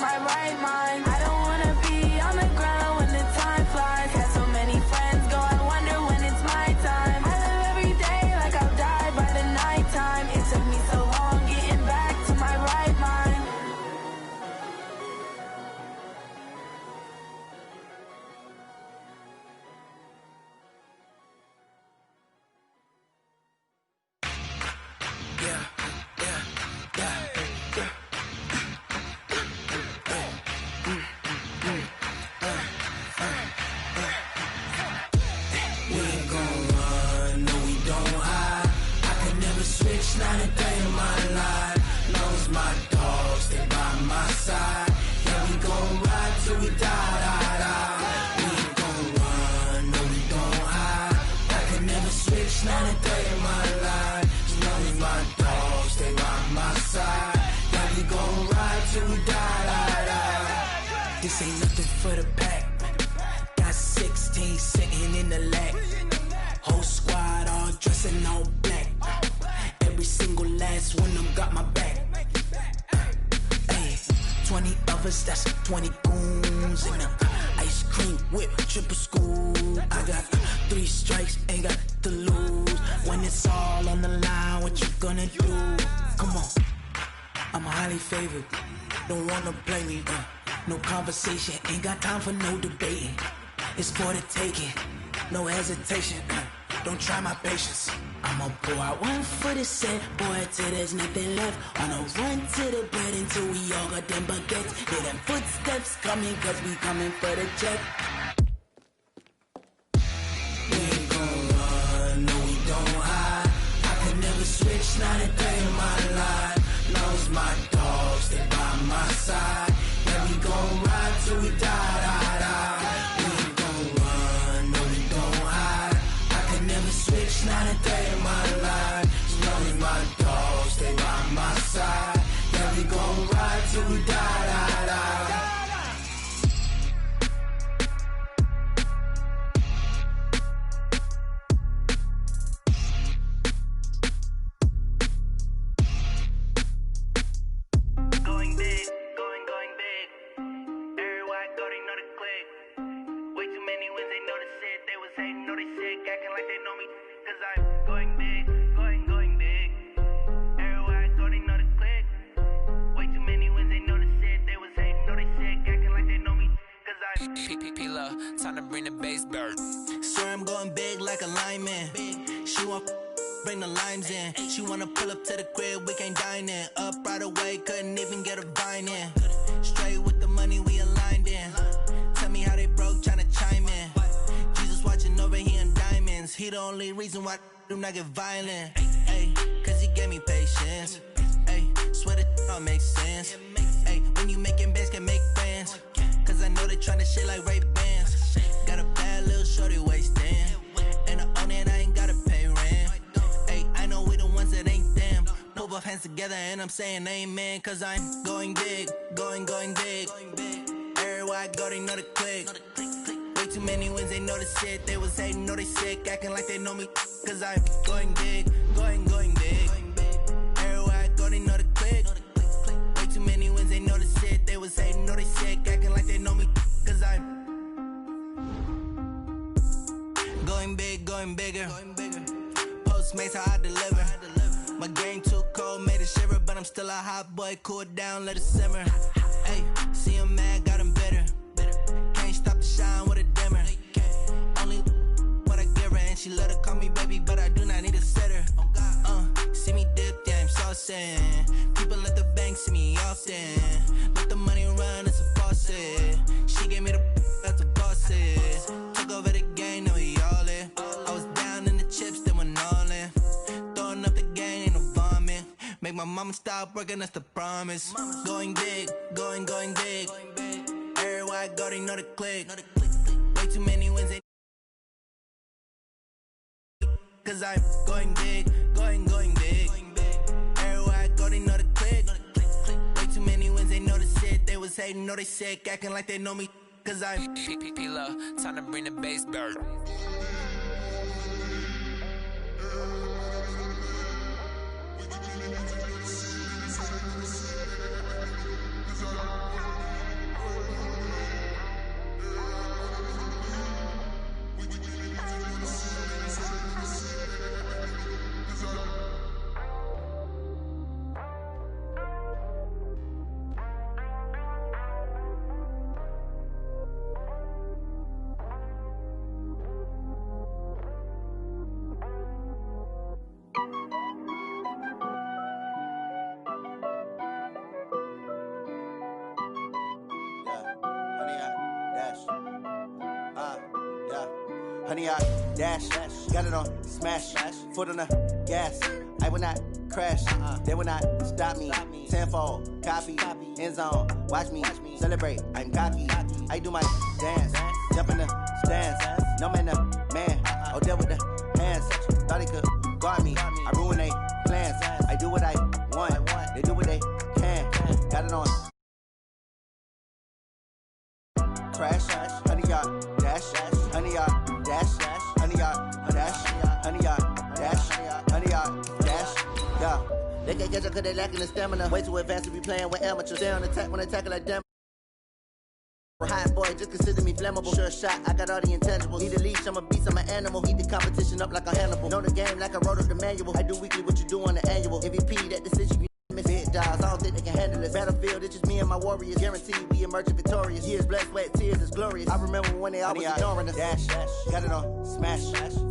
my right mind. I don't wanna be on the ground when the time flies. Had so many friends go, I wonder when it's my time. I live every day like I'll die by the nighttime. It took me so long getting back to my right mind. Not a day in my life. Knows my dogs, they by my side. Yeah, we gon' ride till we die, die, die. We ain't gon' run, no, we don't hide. I can never switch, not a day in my life. As long as my dogs, they by my side. Yeah, we gon' ride till we die, die, die. This ain't nothing for the pack. Got 16 sitting in the lag. Whole squad all dressing all black. Every single last one of them got my back. Ay, 20 of us, that's 20 goons. And a ice cream whip, triple scoop. I got 3 strikes, ain't got to lose. When it's all on the line, what you gonna do? Come on, I'm highly favored. Don't wanna play me, no conversation, ain't got time for no debating. It's for the taking, no hesitation. Don't try my patience. I'ma pour out one for the set, boy, till there's nothing left. I'ma run to the bread until we all got them baguettes. Hear them footsteps coming, cause we coming for the check. We ain't gon' run, no, we don't hide. I could never switch, not a day in my life. Knows my dogs, they by my side. Yeah, we gon' ride till we die, die, die. We ain't gon' run, no, we don't hide. I could never switch, not a day in my life. As long as my dogs, they by my side. Yeah, we gon' ride till we die, die, die. Going big, going big. Everywhere I go, they know the click. Way too many wins, they know the shit. They was hating, know they sick, acting like they know me. Cause I'm going big, going big. Everywhere I go, they know the click. Way too many wins, they know the shit. They was hating, know they sick, acting like they know me. Cause I'm P-P-P-Love, time to bring the bass bird. Swear I'm going big like a lineman. She want bring the limes in. She wanna pull up to the crib, we can't dine in. Up right away, couldn't even get a vine in. Straight with the money, we aligned in. Tell me how they broke, tryna chime in. Jesus watching over here in diamonds. He the only reason why I do not get violent. Ay, cause he gave me patience. Ay, swear that all makes sense. Ay, when you making bands, can make friends. Cause I know they tryna shit like Ray-Bans. Got a bad little shorty wasting. And I own it, I ain't gotta pay rent. Ay, I know we the ones that ain't them. Pull both hands together and I'm saying amen. Cause I'm going big, going big. Everywhere I go, they know the click. Way too many wins, they know the shit. They was hating, know they sick, acting like they know me. Cause I'm going big, going big. Everywhere I go, they know the click. Way too many wins, they know the shit. They was hating, know they sick, acting like they know me. Cause I'm going bigger. Postmates, how I deliver. My game too cold, made it shiver. But I'm still a hot boy, cool down, let it simmer. Hey, see him mad, got him bitter. Can't stop the shine with a dimmer. Only what I give her, and she let her call me baby, but I do not need a sitter. See me dip, yeah, I'm saucing. People at the bank see me often. Let the money run, it's a faucet. She gave me the that's a bosses. Took over the game, now we all in. I was down in the chips, they went all in. Throwing up the game, ain't no vomit. Make my mama stop working, that's the promise. Going big, going big. Everywhere I go, they know the click. Way too many wins, they cause I'm going big, going big. Everywhere I go, they know the click. Way too many wins, they know the shit. They was hating, know they sick, acting like they know me. Cause I'm P-P-P-Love, time to bring the bass bird. honey, I dash. Got it on smash. Foot on the gas. I will not crash. They will not stop me. Tenfold, copy, end zone. Watch me celebrate. I'm cocky. I do my dance. Jump in the stands. No man, the man. Oh, there with the hands. Thought he could guard me. I ruin they plans. I do what I want. They do what they can. Got it on. Crash. Honey, y'all dash. Honey, y'all dash. Honey, y'all dash. Honey, y'all dash. Honey, y'all dash. Yeah. They can't catch up cause they lacking the stamina. Way too advanced to be playing with amateurs. Stay on attack when they tackle like them. Hot boy, just consider me flammable. Sure shot, I got all the intangibles. Need a leash, I'm a beast, I'm an animal. Eat the competition up like a Hannibal. Know the game like I wrote up the manual. I do weekly what you do on the annual. MVP, that decision you miss. Big dogs, I don't think they can handle this. Battlefield, it's just me and my warriors. Guaranteed we emerge victorious. Years, blood, sweat, tears, is glorious. I remember when they always ignoring us. Dash, got it on smash.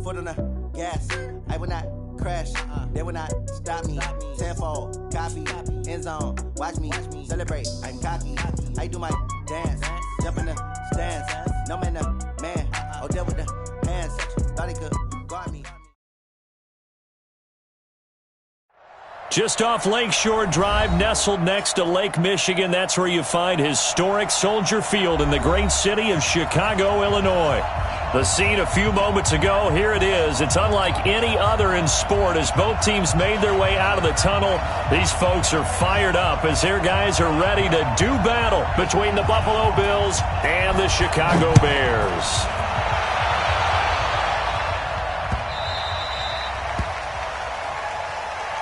Foot on the gas. I will not crash. They will not stop me. Tenfold, copy, end zone. Watch me celebrate. I'm cocky. I do my dance. Jump in the stands. No man, the man. Oh, there with the hands. Thought he could guard me. Just off Lakeshore Drive, nestled next to Lake Michigan, that's where you find historic Soldier Field in the great city of Chicago, Illinois. The scene a few moments ago, here it is. It's unlike any other in sport as both teams made their way out of the tunnel. These folks are fired up as their guys are ready to do battle between the Buffalo Bills and the Chicago Bears.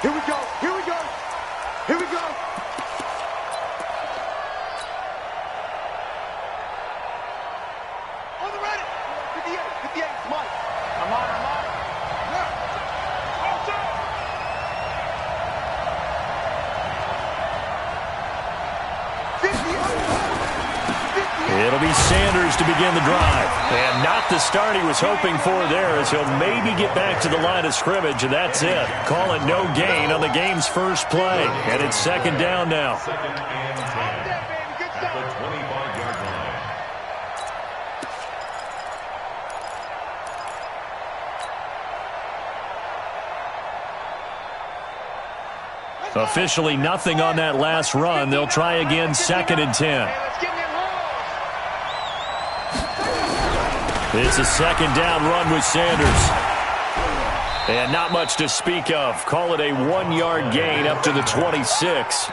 Here we go, here we go, here we go. On the ready. 58, it's Mike. I'm on. Yeah. Oh, shit. It'll be Sanders to begin the drive. And not the start he was hoping for there as he'll maybe get back to the line of scrimmage, and that's it. Call it no gain on the game's first play. And it's second down now. Second and 10 at the 25-yard line. Officially nothing on that last run. They'll try again, second and 10. It's a second down run with Sanders. And not much to speak of. Call it a 1-yard gain up to the 26.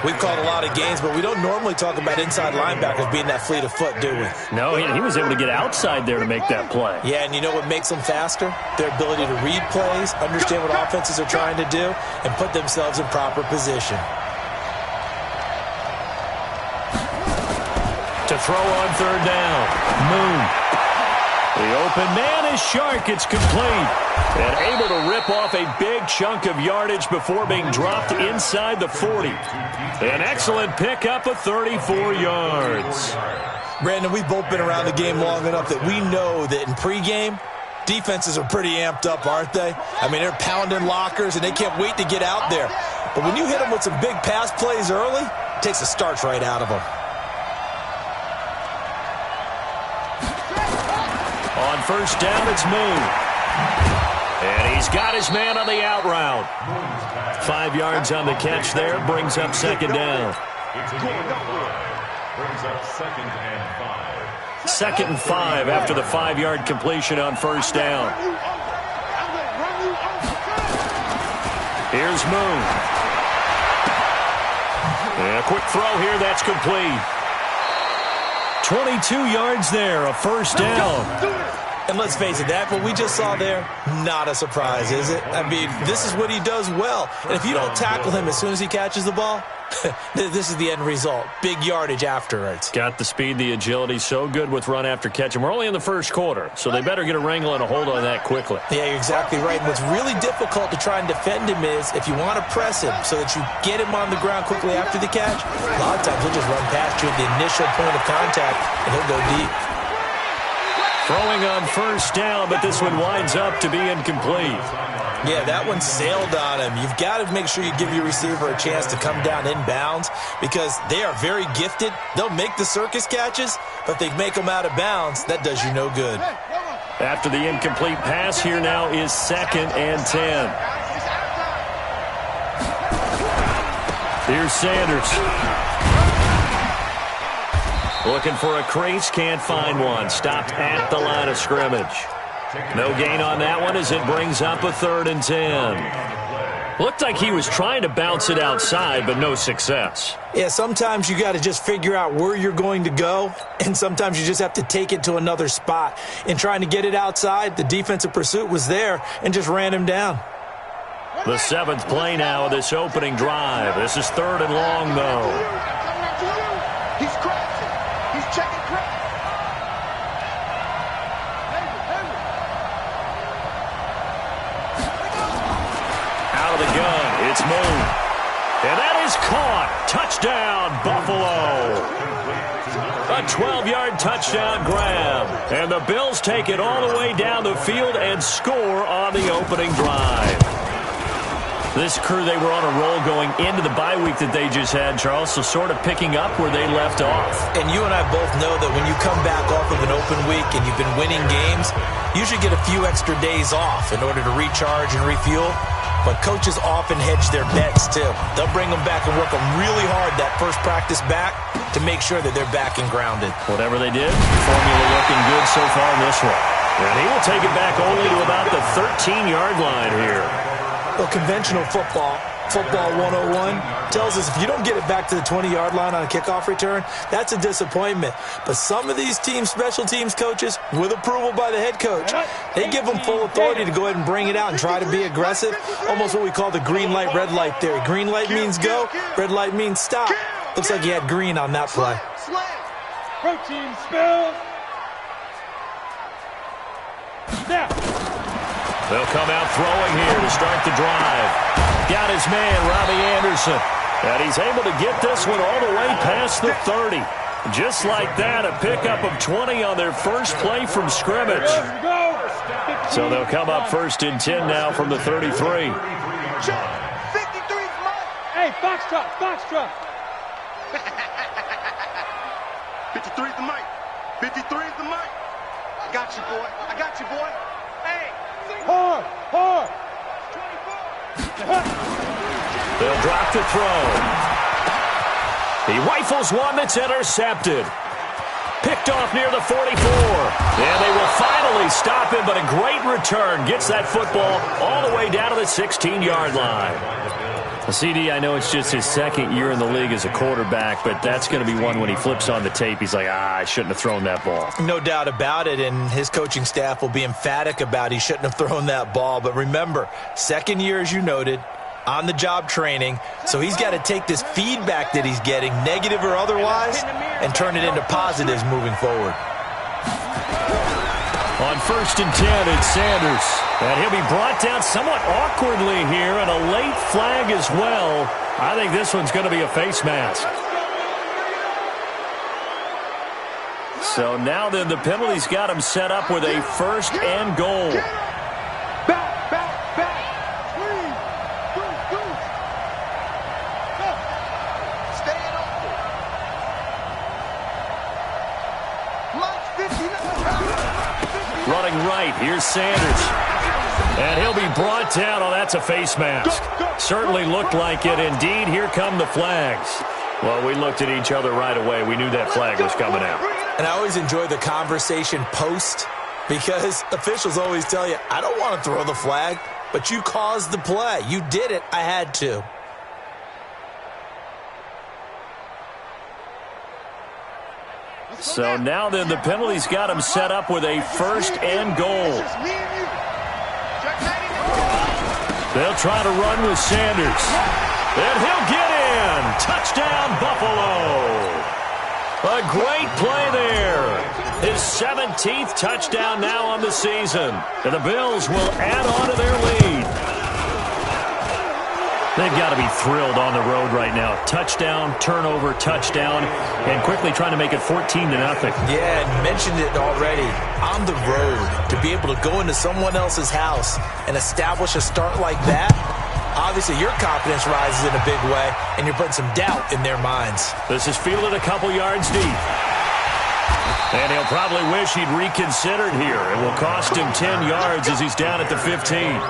We've called a lot of games, but we don't normally talk about inside linebackers being that fleet of foot, do we? No, he was able to get outside there to make that play. Yeah, and you know what makes them faster? Their ability to read plays, understand what offenses are trying to do, and put themselves in proper position. To throw on third down. Moon. The open man is Shark. It's complete. And able to rip off a big chunk of yardage before being dropped inside the 40. An excellent pickup of 34 yards. Brandon, we've both been around the game long enough that we know that in pregame, defenses are pretty amped up, aren't they? I mean, they're pounding lockers, and they can't wait to get out there. But when you hit them with some big pass plays early, it takes the starch right out of them. On first down, it's Moon. And he's got his man on the out route. 5 yards on the catch there, brings up second down. It's going nowhere. Brings up second and 5. Second and 5 after the 5-yard completion on first down. Here's Moon. And a quick throw here, that's complete. 22 yards there, a first down. And let's face it, that what we just saw there, not a surprise, is it? I mean, this is what he does well. And if you don't tackle him as soon as he catches the ball, this is the end result. Big yardage afterwards. Got the speed, the agility, so good with run after catch. And we're only in the first quarter, so they better get a wrangle and a hold on that quickly. Yeah, you're exactly right. And what's really difficult to try and defend him is if you want to press him so that you get him on the ground quickly after the catch, a lot of times he'll just run past you at the initial point of contact, and he'll go deep. Throwing on first down, but this one winds up to be incomplete. Yeah, that one sailed on him. You've got to make sure you give your receiver a chance to come down inbounds because they are very gifted. They'll make the circus catches, but if they make them out of bounds, that does you no good. After the incomplete pass, here now is 2nd and 10. Here's Sanders. Looking for a crease, can't find one. Stopped at the line of scrimmage. No gain on that one as it brings up a 3rd and 10. Looked like he was trying to bounce it outside, but no success. Yeah, sometimes you got to just figure out where you're going to go, and sometimes you just have to take it to another spot. In trying to get it outside, the defensive pursuit was there and just ran him down. The 7th play now of this opening drive. This is 3rd and long, though. He's crashing. He's checking crash. Out of the gun, it's moved. And that is caught. Touchdown, Buffalo. A 12-yard touchdown grab. And the Bills take it all the way down the field and score on the opening drive. This crew, they were on a roll going into the bye week that they just had, Charles, so sort of picking up where they left off. And you and I both know that when you come back off of an open week and you've been winning games, you should get a few extra days off in order to recharge and refuel. But coaches often hedge their bets, too. They'll bring them back and work them really hard that first practice back to make sure that they're back and grounded. Whatever they did, formula looking good so far in this one. And he will take it back only to about the 13-yard line here. Well, conventional football 101, tells us if you don't get it back to the 20-yard line on a kickoff return, that's a disappointment. But some of these teams, special teams coaches, with approval by the head coach, they give them full authority to go ahead and bring it out and try to be aggressive, almost what we call the green light, red light theory. Green light means go, red light means stop. Looks like he had green on that play. Protein spill. Now. They'll come out throwing here to start the drive. Got his man, Robbie Anderson. And he's able to get this one all the way past the 30. Just like that, a pickup of 20 on their first play from scrimmage. So they'll come up 1st and 10 now from the 33. 53's mine. Hey, Foxtrot. 53's the mic. 53's the mic. I got you, boy. Hey. Hard. They'll drop the throw. He rifles one that's intercepted. Picked off near the 44. And they will finally stop him, but a great return. Gets that football all the way down to the 16-yard line. CD, I know it's just his second year in the league as a quarterback, but that's going to be one when he flips on the tape. He's like, I shouldn't have thrown that ball. No doubt about it, and his coaching staff will be emphatic about he shouldn't have thrown that ball. But remember, second year, as you noted, on-the-job training, so he's got to take this feedback that he's getting, negative or otherwise, and turn it into positives moving forward. On 1st and 10, it's Sanders. And he'll be brought down somewhat awkwardly here, and a late flag as well. I think this one's going to be a face mask. So now then the penalty's got him set up with a 1st and goal. Back. 3, 2, go. Staying open. Running right, here's Sanders. And he'll be brought down. Oh, that's a face mask. Certainly looked like it. Indeed, here come the flags. Well, we looked at each other right away. We knew that flag was coming out. And I always enjoy the conversation post, because officials always tell you, I don't want to throw the flag, but you caused the play. You did it. I had to. So now then the penalty's got him set up with a 1st and goal. They'll try to run with Sanders. And he'll get in. Touchdown, Buffalo. A great play there. His 17th touchdown now on the season. And the Bills will add on to their lead. They've got to be thrilled on the road right now. Touchdown, turnover, touchdown, and quickly trying to make it 14-0. Yeah, and mentioned it already. On the road, to be able to go into someone else's house and establish a start like that, obviously your confidence rises in a big way, and you're putting some doubt in their minds. This is fielded a couple yards deep. And he'll probably wish he'd reconsidered here. It will cost him 10 yards as he's down at the 15.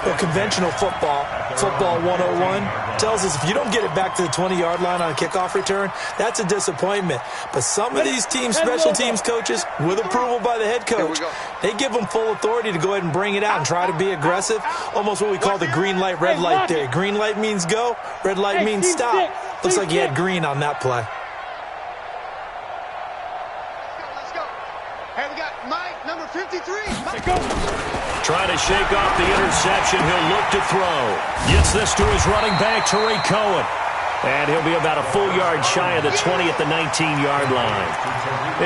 Well, conventional football 101, tells us if you don't get it back to the 20-yard line on a kickoff return, that's a disappointment. But some of these teams, special teams coaches, with approval by the head coach, they give them full authority to go ahead and bring it out and try to be aggressive, almost what we call the green light, red light theory. Green light means go, red light means stop. Looks like you had green on that play. Let's go. Hey, we got Mike, number 53. Mike. Trying to shake off the interception. He'll look to throw. Gets this to his running back, Tariq Cohen. And he'll be about a full yard shy of the 20 at the 19-yard line.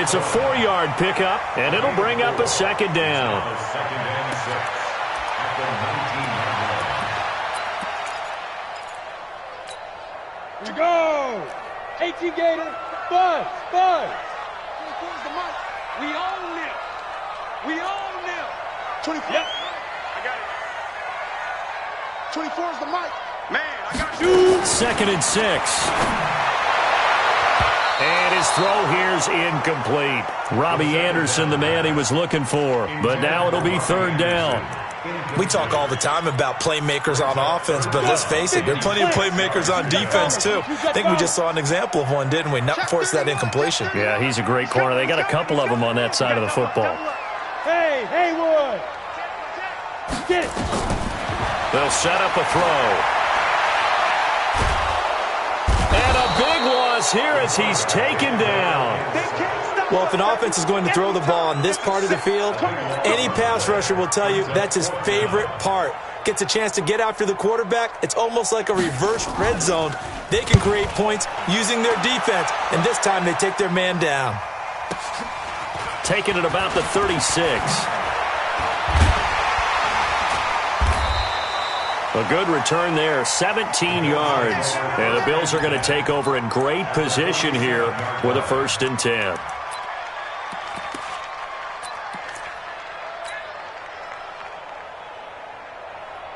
It's a 4-yard pickup, and it'll bring up a second down. Here we go. 18 Gator. Buzz. We own them. We own them. 24. Yep. I got it. 24 is the mic. Man, I got you. 2nd and 6. And his throw here's incomplete. Robbie Anderson, the man he was looking for. But now it'll be 3rd down. We talk all the time about playmakers on offense, but let's face it, there are plenty of playmakers on defense, too. I think we just saw an example of one, didn't we? Not force that incompletion. Yeah, he's a great corner. They got a couple of them on that side of the football. Hey, Haywood. Get it. They'll set up a throw. And a big loss here as he's taken down. Well, if an offense is going to throw the ball on this part of the field, any pass rusher will tell you that's his favorite part. Gets a chance to get after the quarterback. It's almost like a reverse red zone. They can create points using their defense, and this time they take their man down. Taken at about the 36. A good return there, 17 yards. And the Bills are going to take over in great position here with a 1st and 10.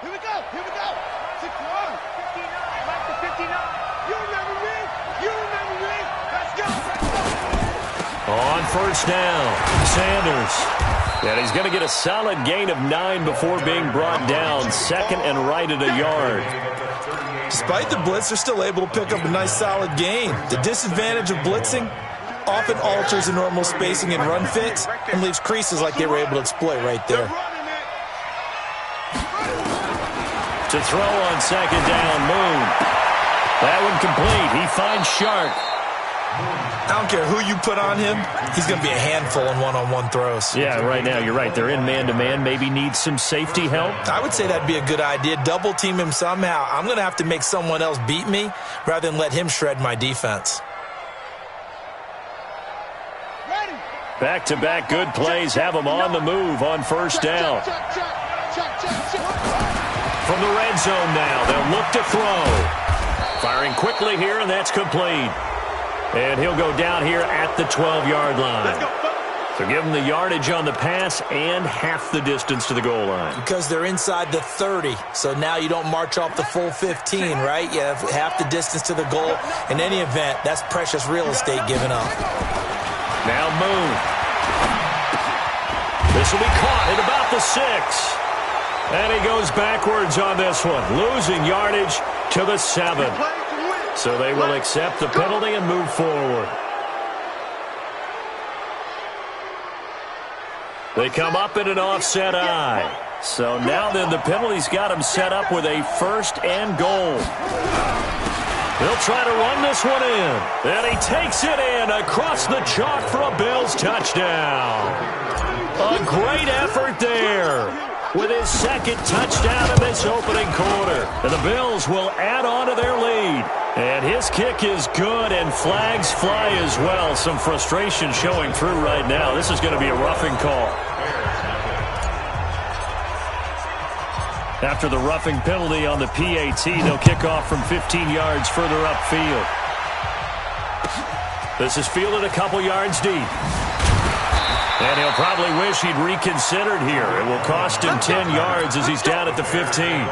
Here we go. 61. 59. Mike the 59. You remember me? Let's go. On 1st down, Sanders. And he's going to get a solid gain of 9 before being brought down. 2nd and right at a yard. Despite the blitz, they're still able to pick up a nice solid gain. The disadvantage of blitzing often alters the normal spacing and run fits and leaves creases like they were able to exploit right there. To throw on 2nd down, Moon. That one complete. He finds Shark. I don't care who you put on him, he's going to be a handful in one-on-one throws. Yeah, right now, you're right. They're in man-to-man. Maybe need some safety help. I would say that'd be a good idea. Double team him somehow. I'm going to have to make someone else beat me rather than let him shred my defense. Back-to-back good plays have them on the move on 1st down. From the red zone now, they'll look to throw. Firing quickly here, and that's complete. And he'll go down here at the 12-yard line. So give him the yardage on the pass and half the distance to the goal line. Because they're inside the 30, so now you don't march off the full 15, right? You have half the distance to the goal. In any event, that's precious real estate given up. Now Moon. This will be caught at about the 6. And he goes backwards on this one, losing yardage to the 7. So they will accept the penalty and move forward. They come up in an offset eye. So now then the penalty's got him set up with a 1st and goal. He'll try to run this one in. And he takes it in across the chalk for a Bills touchdown. A great effort there with his 2nd touchdown in this opening quarter. And the Bills will add on to their lead. And his kick is good, and flags fly as well. Some frustration showing through right now. This is going to be a roughing call. After the roughing penalty on the PAT, they'll kick off from 15 yards further upfield. This is fielded a couple yards deep. And he'll probably wish he'd reconsidered here. It will cost him 10 yards as he's down at the 15.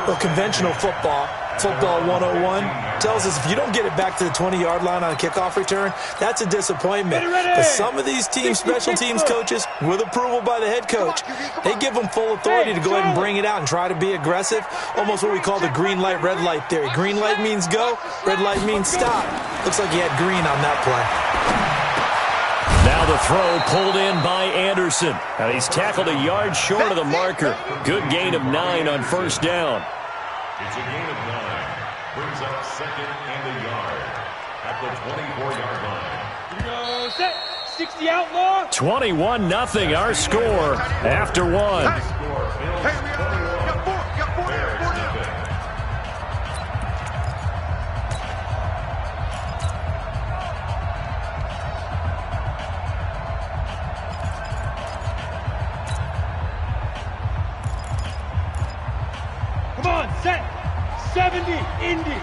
Well, conventional football 101, tells us if you don't get it back to the 20-yard line on a kickoff return, that's a disappointment. But some of these teams, special teams coaches, with approval by the head coach, they give them full authority to go ahead and bring it out and try to be aggressive, almost what we call the green light, red light theory. Green light means go, red light means stop. Looks like he had green on that play. Now the throw pulled in by Anderson. And he's tackled a yard short of the marker. Good gain of 9 on first down. It's a gain of 9. Brings up second and a yard at the 24-yard line. Go set. 60 outlaw. 21-0 our score after 1. Hey, we got 4. Got 4 there. 4 there. Come on, set. 70, Indy.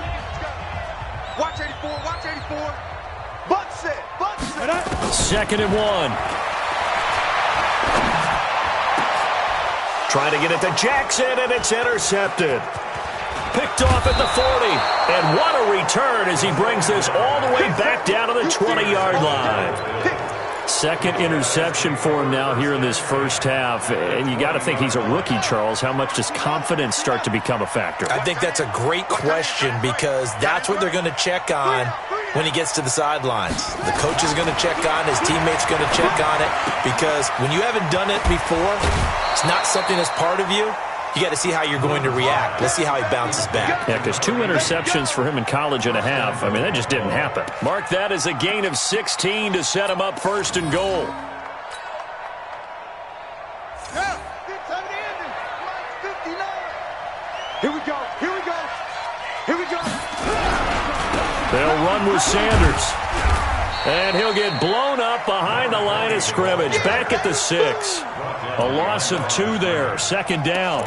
Watch 84, watch 84. Butt set, butt set. Second and 1. Trying to get it to Jackson, and it's intercepted. Picked off at the 40. And what a return as he brings this all the way back down to the 20-yard line. Second interception for him now here in this first half. And you got to think he's a rookie, Charles. How much does confidence start to become a factor? I think that's a great question because that's what they're going to check on when he gets to the sidelines. The coach is going to check on, his teammates going to check on it, because when you haven't done it before, it's not something that's part of you. You got to see how you're going to react. Let's see how he bounces back. Yeah, because 2 interceptions for him in college and a half. I mean, that just didn't happen. Mark that as a gain of 16 to set him up first and goal. Yeah, 59. Here we go, here we go, here we go. They'll run with Sanders. And he'll get blown up behind the line of scrimmage. Back at the 6. A loss of 2 there. Second down.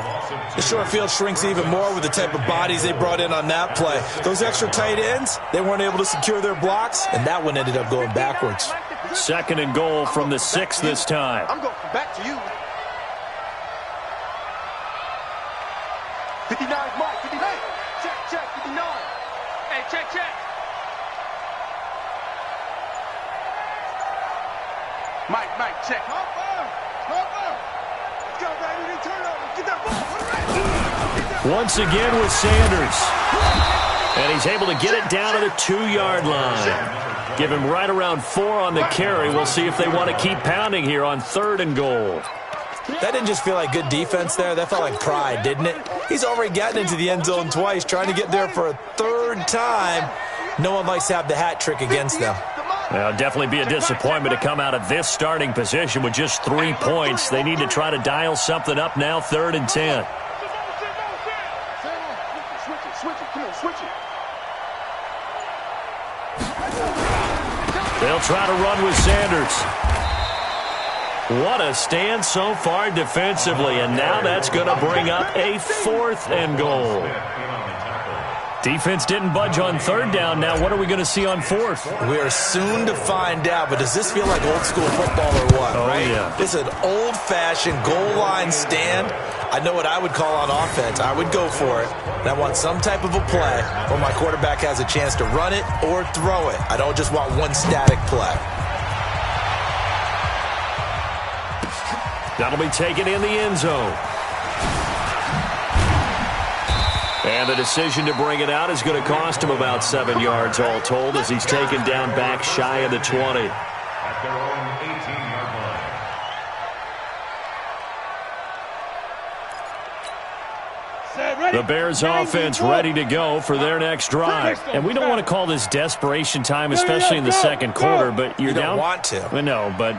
The short field shrinks even more with the type of bodies they brought in on that play. Those extra tight ends, they weren't able to secure their blocks, and that one ended up going backwards. Second and goal from the 6 this time. I'm going back to you. 59 is Mike. 59. Check, 59. Hey, check. Mike, check. Let's go, baby. Turn it over. Get that ball. Once again with Sanders. And he's able to get it down to the 2-yard line. Give him right around 4 on the carry. We'll see if they want to keep pounding here on 3rd and goal. That didn't just feel like good defense there. That felt like pride, didn't it? He's already gotten into the end zone twice, trying to get there for a 3rd time. No one likes to have the hat trick against them. Well, definitely be a disappointment to come out of this starting position with just 3 points. They need to try to dial something up now, 3rd and 10. They'll try to run with Sanders. What a stand so far defensively, and now that's going to bring up a 4th and goal. Defense didn't budge on 3rd down. Now what are we going to see on 4th? We are soon to find out, but does this feel like old school football or what, right? Yeah. This is an old-fashioned goal line stand. I know what I would call on offense. I would go for it. And I want some type of a play where my quarterback has a chance to run it or throw it. I don't just want one static play. That'll be taken in the end zone. And the decision to bring it out is going to cost him about 7 yards all told as he's taken down back shy of the 20. At their own 18-yard line. The Bears offense ready to go for their next drive. And we don't want to call this desperation time, especially in the second quarter, but you're down. You don't want to. No, but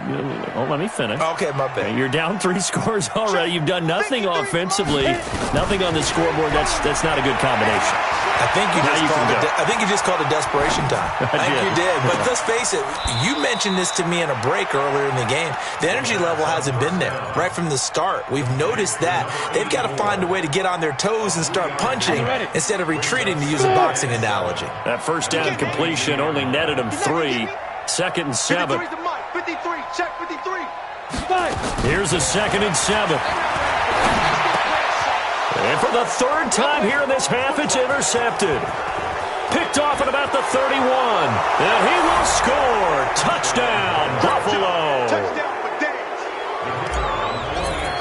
let me finish. Okay, my bad. You're down 3 scores already. You've done nothing offensively, nothing on the scoreboard. That's not a good combination. I think you just called it desperation time. I think you did. But let's face it, you mentioned this to me in a break earlier in the game. The energy level hasn't been there right from the start. We've noticed that. They've got to find a way to get on their toes and start punching instead of retreating, to use a boxing analogy. That first down completion only netted him 3. 2nd and 7. 53 to Mike. 53. Check 53. Here's a 2nd and 7. And for the 3rd time here in this half, it's intercepted. Picked off at about the 31. And he will score. Touchdown, Buffalo.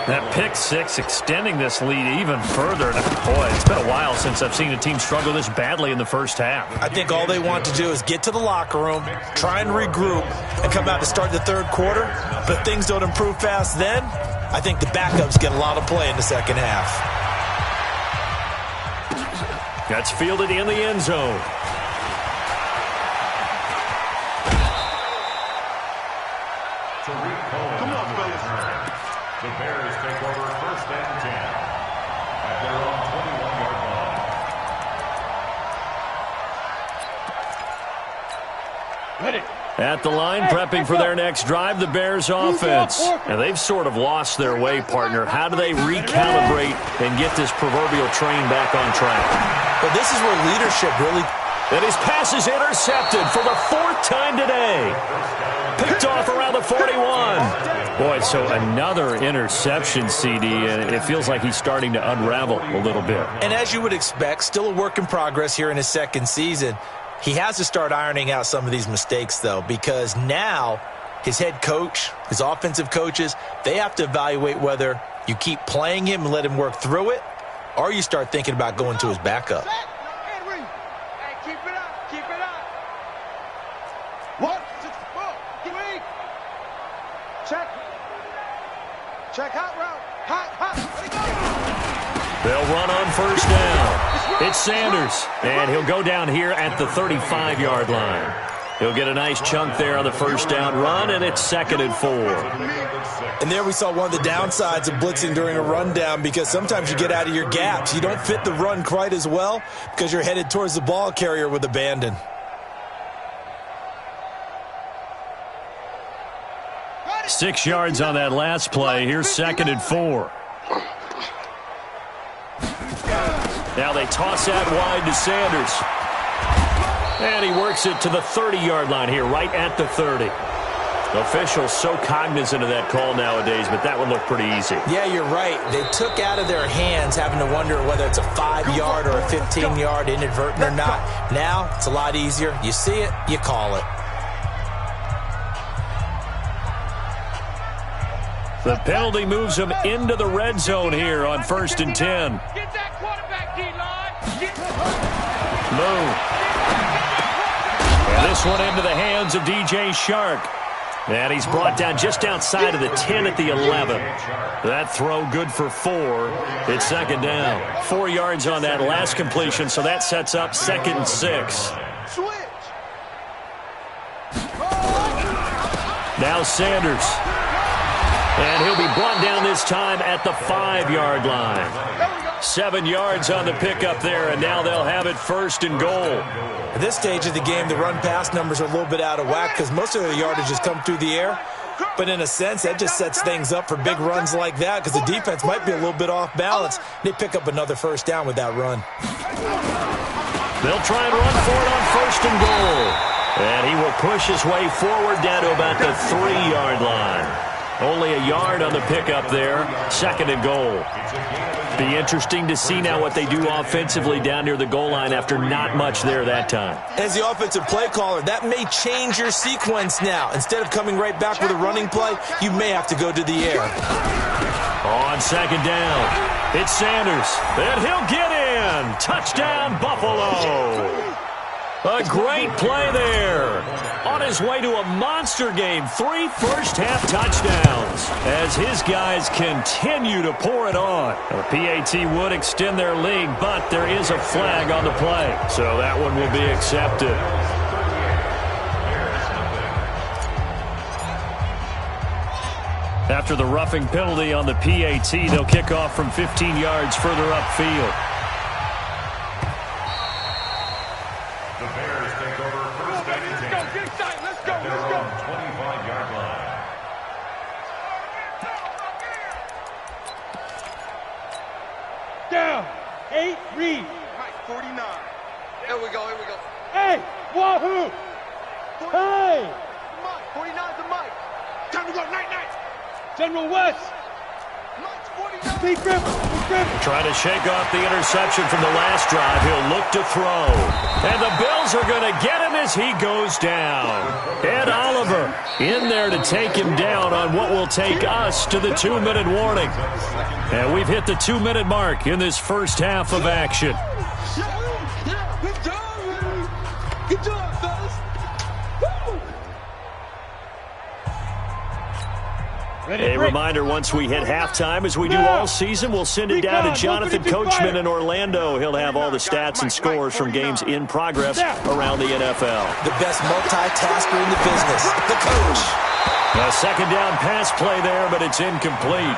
That pick 6 extending this lead even further. Boy, it's been a while since I've seen a team struggle this badly in the first half. I think all they want to do is get to the locker room, try and regroup, and come out to start the 3rd quarter. But if things don't improve fast then, I think the backups get a lot of play in the 2nd half. That's fielded in the end zone. Come on, fellas. The Bears take over 1st and 10 at their own 21-yard line. At the line, prepping for their next drive, the Bears offense. And they've sort of lost their way, partner. How do they recalibrate and get this proverbial train back on track? Well, this is where leadership really... And his pass is intercepted for the 4th time today. Picked off around the 41. Boy, so another interception, CD, and it feels like he's starting to unravel a little bit. And as you would expect, still a work in progress here in his 2nd season. He has to start ironing out some of these mistakes, though, because now his head coach, his offensive coaches, they have to evaluate whether you keep playing him and let him work through it, or you start thinking about going to his backup. Keep it up. What? Check hot route. Hot. Let it go. They'll run on 1st down. It's Sanders, and he'll go down here at the 35-yard line. He'll get a nice chunk there on the 1st down run, and it's 2nd and 4. And there we saw one of the downsides of blitzing during a rundown, because sometimes you get out of your gaps. You don't fit the run quite as well because you're headed towards the ball carrier with abandon. Six yards on that last play. Here's 2nd and 4. Now they toss that wide to Sanders. And he works it to the 30-yard line here, right at the 30. Officials so cognizant of that call nowadays, but that one looked pretty easy. Yeah, you're right. They took out of their hands having to wonder whether it's a 5-yard or a 15-yard inadvertent or not. Now, it's a lot easier. You see it, you call it. The penalty moves him into the red zone here on 1st and 10. Get that quarterback, D-line. Move. And this one into the hands of DJ Shark. And he's brought down just outside of the 10 at the 11. That throw good for 4. It's 2nd down. 4 yards on that last completion, so that sets up 2nd and 6. Now Sanders. And he'll be brought down this time at the 5-yard line. 7 yards on the pickup there, and now they'll have it 1st and goal. At this stage of the game, the run-pass numbers are a little bit out of whack because most of the yardage has come through the air. But in a sense, that just sets things up for big runs like that because the defense might be a little bit off balance. They pick up another 1st down with that run. They'll try and run for it on 1st and goal. And he will push his way forward down to about the 3-yard line. Only a yard on the pickup there. 2nd and goal. Be interesting to see now what they do offensively down near the goal line after not much there that time. As the offensive play caller, that may change your sequence now. Instead of coming right back with a running play, you may have to go to the air. On 2nd down, it's Sanders. And he'll get in. Touchdown, Buffalo. A great play there. On his way to a monster game, 3 first-half touchdowns as his guys continue to pour it on. The PAT would extend their lead, but there is a flag on the play, so that one will be accepted. After the roughing penalty on the PAT, they'll kick off from 15 yards further upfield. Down. 8, read. Mike, 49. Here we go. Hey, Wahoo. Hey. Mike, 49 to Mike. Time to go, night. General West. Trying to shake off the interception from the last drive. He'll look to throw. And the Bills are going to get him as he goes down. Ed Oliver in there to take him down on what will take us to the 2-minute warning. And we've hit the 2-minute mark in this first half of action. Good job, man. Good job, fellas. Woo! A reminder, once we hit halftime, as we do all season, we'll send it down to Jonathan Coachman in Orlando. He'll have all the stats and scores from games in progress around the NFL. The best multitasker in the business, the coach. A second down pass play there, but it's incomplete.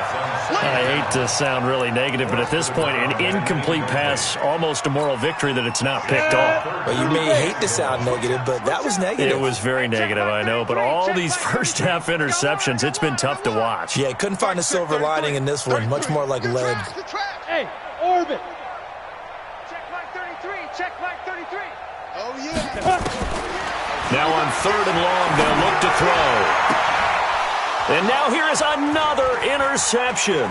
I hate to sound really negative, but at this point, an incomplete pass, almost a moral victory that it's not picked off. Well, you may hate to sound negative, but that was negative. It was very negative, I know, but all these first-half interceptions, it's been tough to watch. Yeah, couldn't find a silver lining in this one, much more like lead. Hey, orbit. Check mark 33, check mark 33. Oh, yeah. Now on 3rd and long, they'll look to throw. And now here is another interception.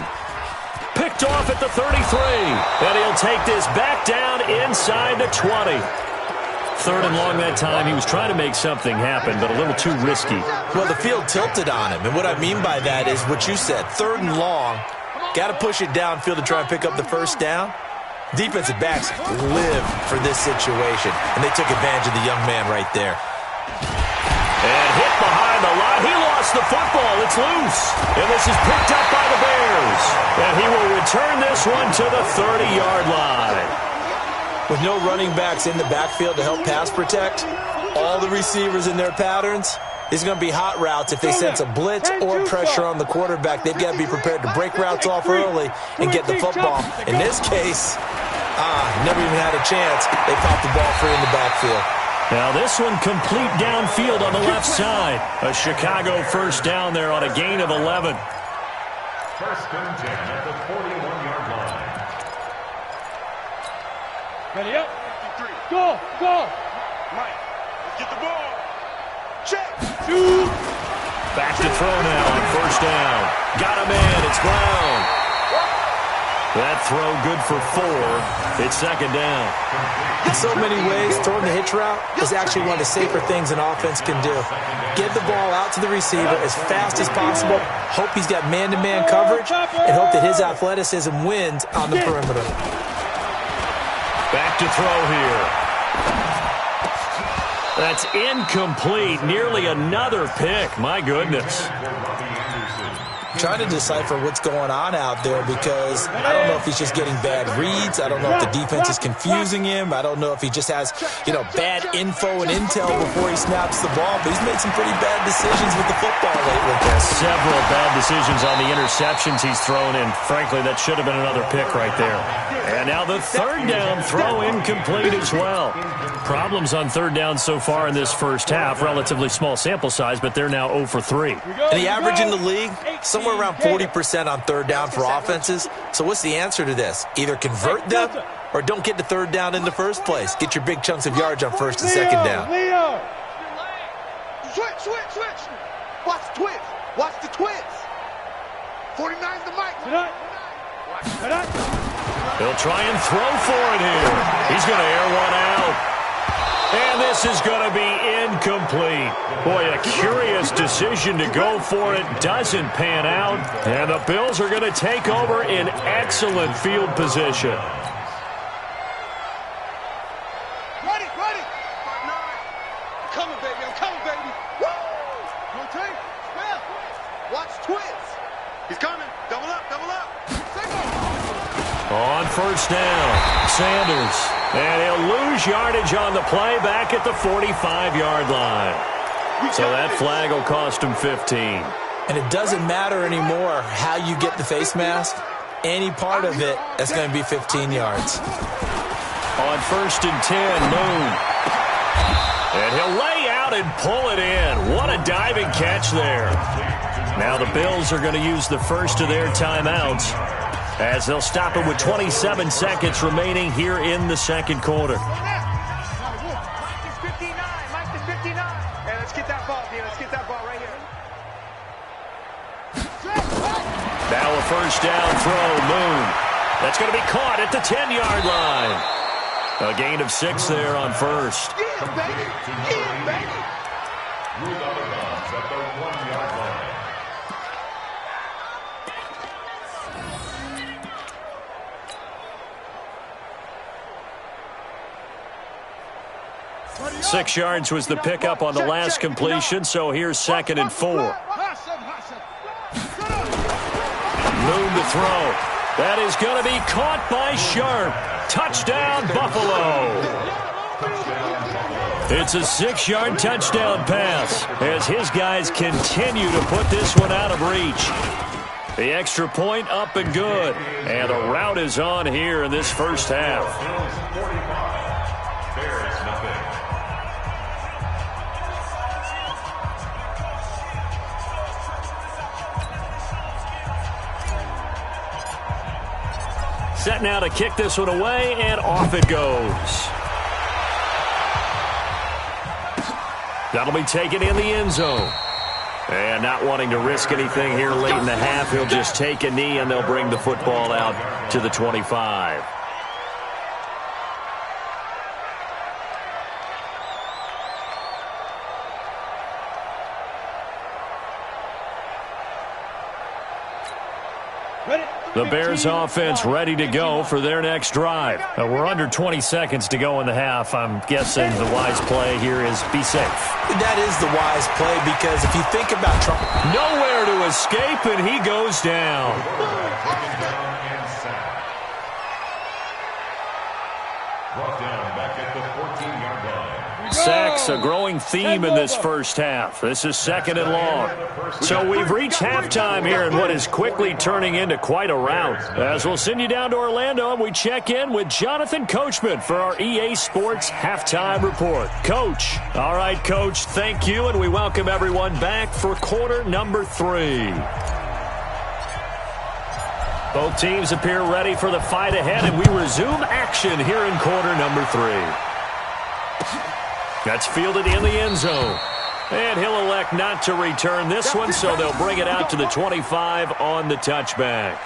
Picked off at the 33. And he'll take this back down inside the 20. 3rd and long that time. He was trying to make something happen, but a little too risky. Well, the field tilted on him. And what I mean by that is what you said. 3rd and long. Got to push it downfield to try and pick up the first down. Defensive backs live for this situation. And they took advantage of the young man right there. And hit behind the line. He lost the football. It's loose. And this is picked up by the Bears. And he will return this one to the 30-yard line. With no running backs in the backfield to help pass protect, all the receivers in their patterns, it's going to be hot routes. If they sense a blitz or pressure on the quarterback, they've got to be prepared to break routes off early and get the football. In this case, never even had a chance. They popped the ball free in the backfield. Now this one complete downfield on the left side. A Chicago first down there on a gain of 11. First and 10 at the 41-yard line. Ready up. Go. Mike, let's get the ball. Check. Shoot. Back to throw now on first down. Got a man. It's Brown. That throw good for 4. It's second down. In so many ways, throwing the hitch route is actually one of the safer things an offense can do. Get the ball out to the receiver as fast as possible, hope he's got man-to-man coverage, and hope that his athleticism wins on the perimeter. Back to throw here. That's incomplete. Nearly another pick. My goodness. Trying to decipher what's going on out there because I don't know if he's just getting bad reads. I don't know if the defense is confusing him. I don't know if he just has, bad info and intel before he snaps the ball. But he's made some pretty bad decisions with the football lately. Several bad decisions on the interceptions he's thrown in. Frankly, that should have been another pick right there. And now the third down throw incomplete as well. Problems on third down so far in this first half. Relatively small sample size, but they're now 0 for 3. And the average in the league, somewhere around 40% on third down for offenses. So what's the answer to this? Either convert them or don't get to third down in the first place. Get your big chunks of yards on first and second down. Switch. Watch the twist. Watch the twist. 49's the mic. He'll try and throw for it here. He's going to air one out. And this is going to be incomplete. Boy, a curious decision to go for it. Doesn't pan out. And the Bills are going to take over in excellent field position. Ready. I'm coming, baby. Woo! Rotate. Spell. Watch twist. He's coming. Double up. On first down, Sanders. And he'll lose yardage on the play back at the 45-yard line. So that flag will cost him 15. And it doesn't matter anymore how you get the face mask. Any part of it, that's going to be 15 yards. On first and 10, Moon. And he'll lay out and pull it in. What a diving catch there. Now the Bills are going to use the first of their timeouts as they'll stop it with 27 seconds remaining here in the second quarter. Mike is 59. Hey, let's get that ball, D. Let's get that ball right here. Now a first down throw. Moon. That's going to be caught at the 10-yard line. A gain of 6 there on first. Move out of bounds at the 1-yard line. Six yards was the pickup on the last completion, so here's 2nd and 4. Moon to throw. That is going to be caught by Sharp. Touchdown, Buffalo. It's a 6-yard touchdown pass as his guys continue to put this one out of reach. The extra point up and good. And a rout is on here in this first half. Bears nothing. Set now to kick this one away, and off it goes. That'll be taken in the end zone. And not wanting to risk anything here late in the half, he'll just take a knee, and they'll bring the football out to the 25. The Bears offense ready to go for their next drive. We're under 20 seconds to go in the half. I'm guessing the wise play here is be safe. That is the wise play because if you think about Trump. Nowhere to escape, and he goes down. Brought down back at the 14-yard line. Sacks, a growing theme in this first half. This is 2nd and long. So we've reached halftime here in what is quickly turning into quite a rout. As we'll send you down to Orlando, and we check in with Jonathan Coachman for our EA Sports Halftime Report. Coach. All right, Coach, thank you, and we welcome everyone back for quarter number 3. Both teams appear ready for the fight ahead, and we resume action here in quarter number 3. That's fielded in the end zone. And he'll elect not to return this one, so they'll bring it out to the 25 on the touchback.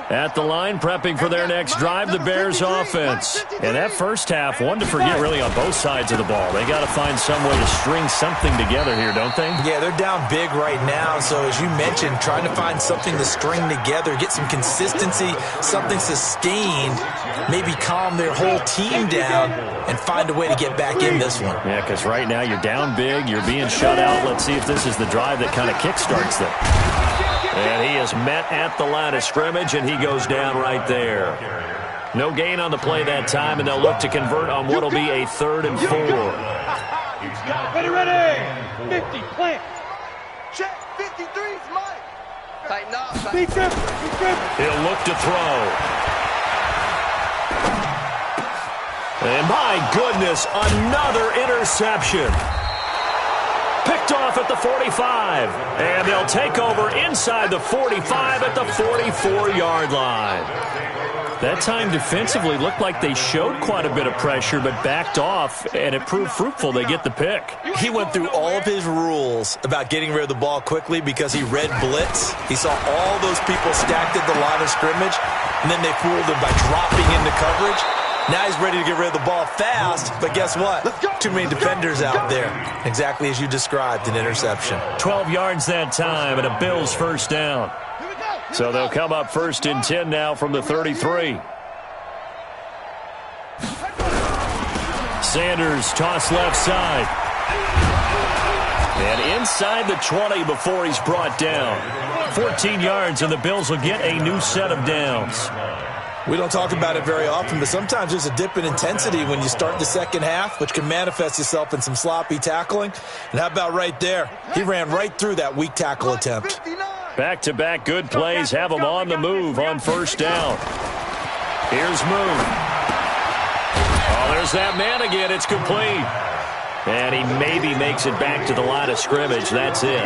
At the line, prepping for their next drive, the Bears offense. And that first half, one to forget really on both sides of the ball. They got to find some way to string something together here, don't they? Yeah, they're down big right now. So as you mentioned, trying to find something to string together, get some consistency, something sustained, maybe calm their whole team down and find a way to get back in this one. Yeah, because right now you're down big, you're being shut out. Let's see if this is the drive that kind of kickstarts them. And he is met at the line of scrimmage, and he goes down right there. No gain on the play that time, and they'll look to convert on what will be a 3rd and 4. Ready, 50, plant. Check, 53's Mike. Tighten up. Be careful. He'll look to throw. And my goodness, another interception. Picked off at the 45, and they'll take over inside the 45 at the 44-yard line. That time defensively looked like they showed quite a bit of pressure, but backed off, and it proved fruitful. They get the pick. He went through all of his rules about getting rid of the ball quickly because he read blitz. He saw all those people stacked at the line of scrimmage, and then they fooled him by dropping into coverage. Now he's ready to get rid of the ball fast, but guess what? Too many defenders out there. Exactly as you described, an interception. 12 yards that time, and a Bills first down. So they'll come up 1st and 10 now from the 33. Sanders toss left side. And inside the 20 before he's brought down. 14 yards, and the Bills will get a new set of downs. We don't talk about it very often, but sometimes there's a dip in intensity when you start the second half, which can manifest itself in some sloppy tackling. And how about right there? He ran right through that weak tackle attempt. Back-to-back good plays have him on the move on first down. Here's Moon. Oh, there's that man again. It's complete. And he maybe makes it back to the line of scrimmage. That's it.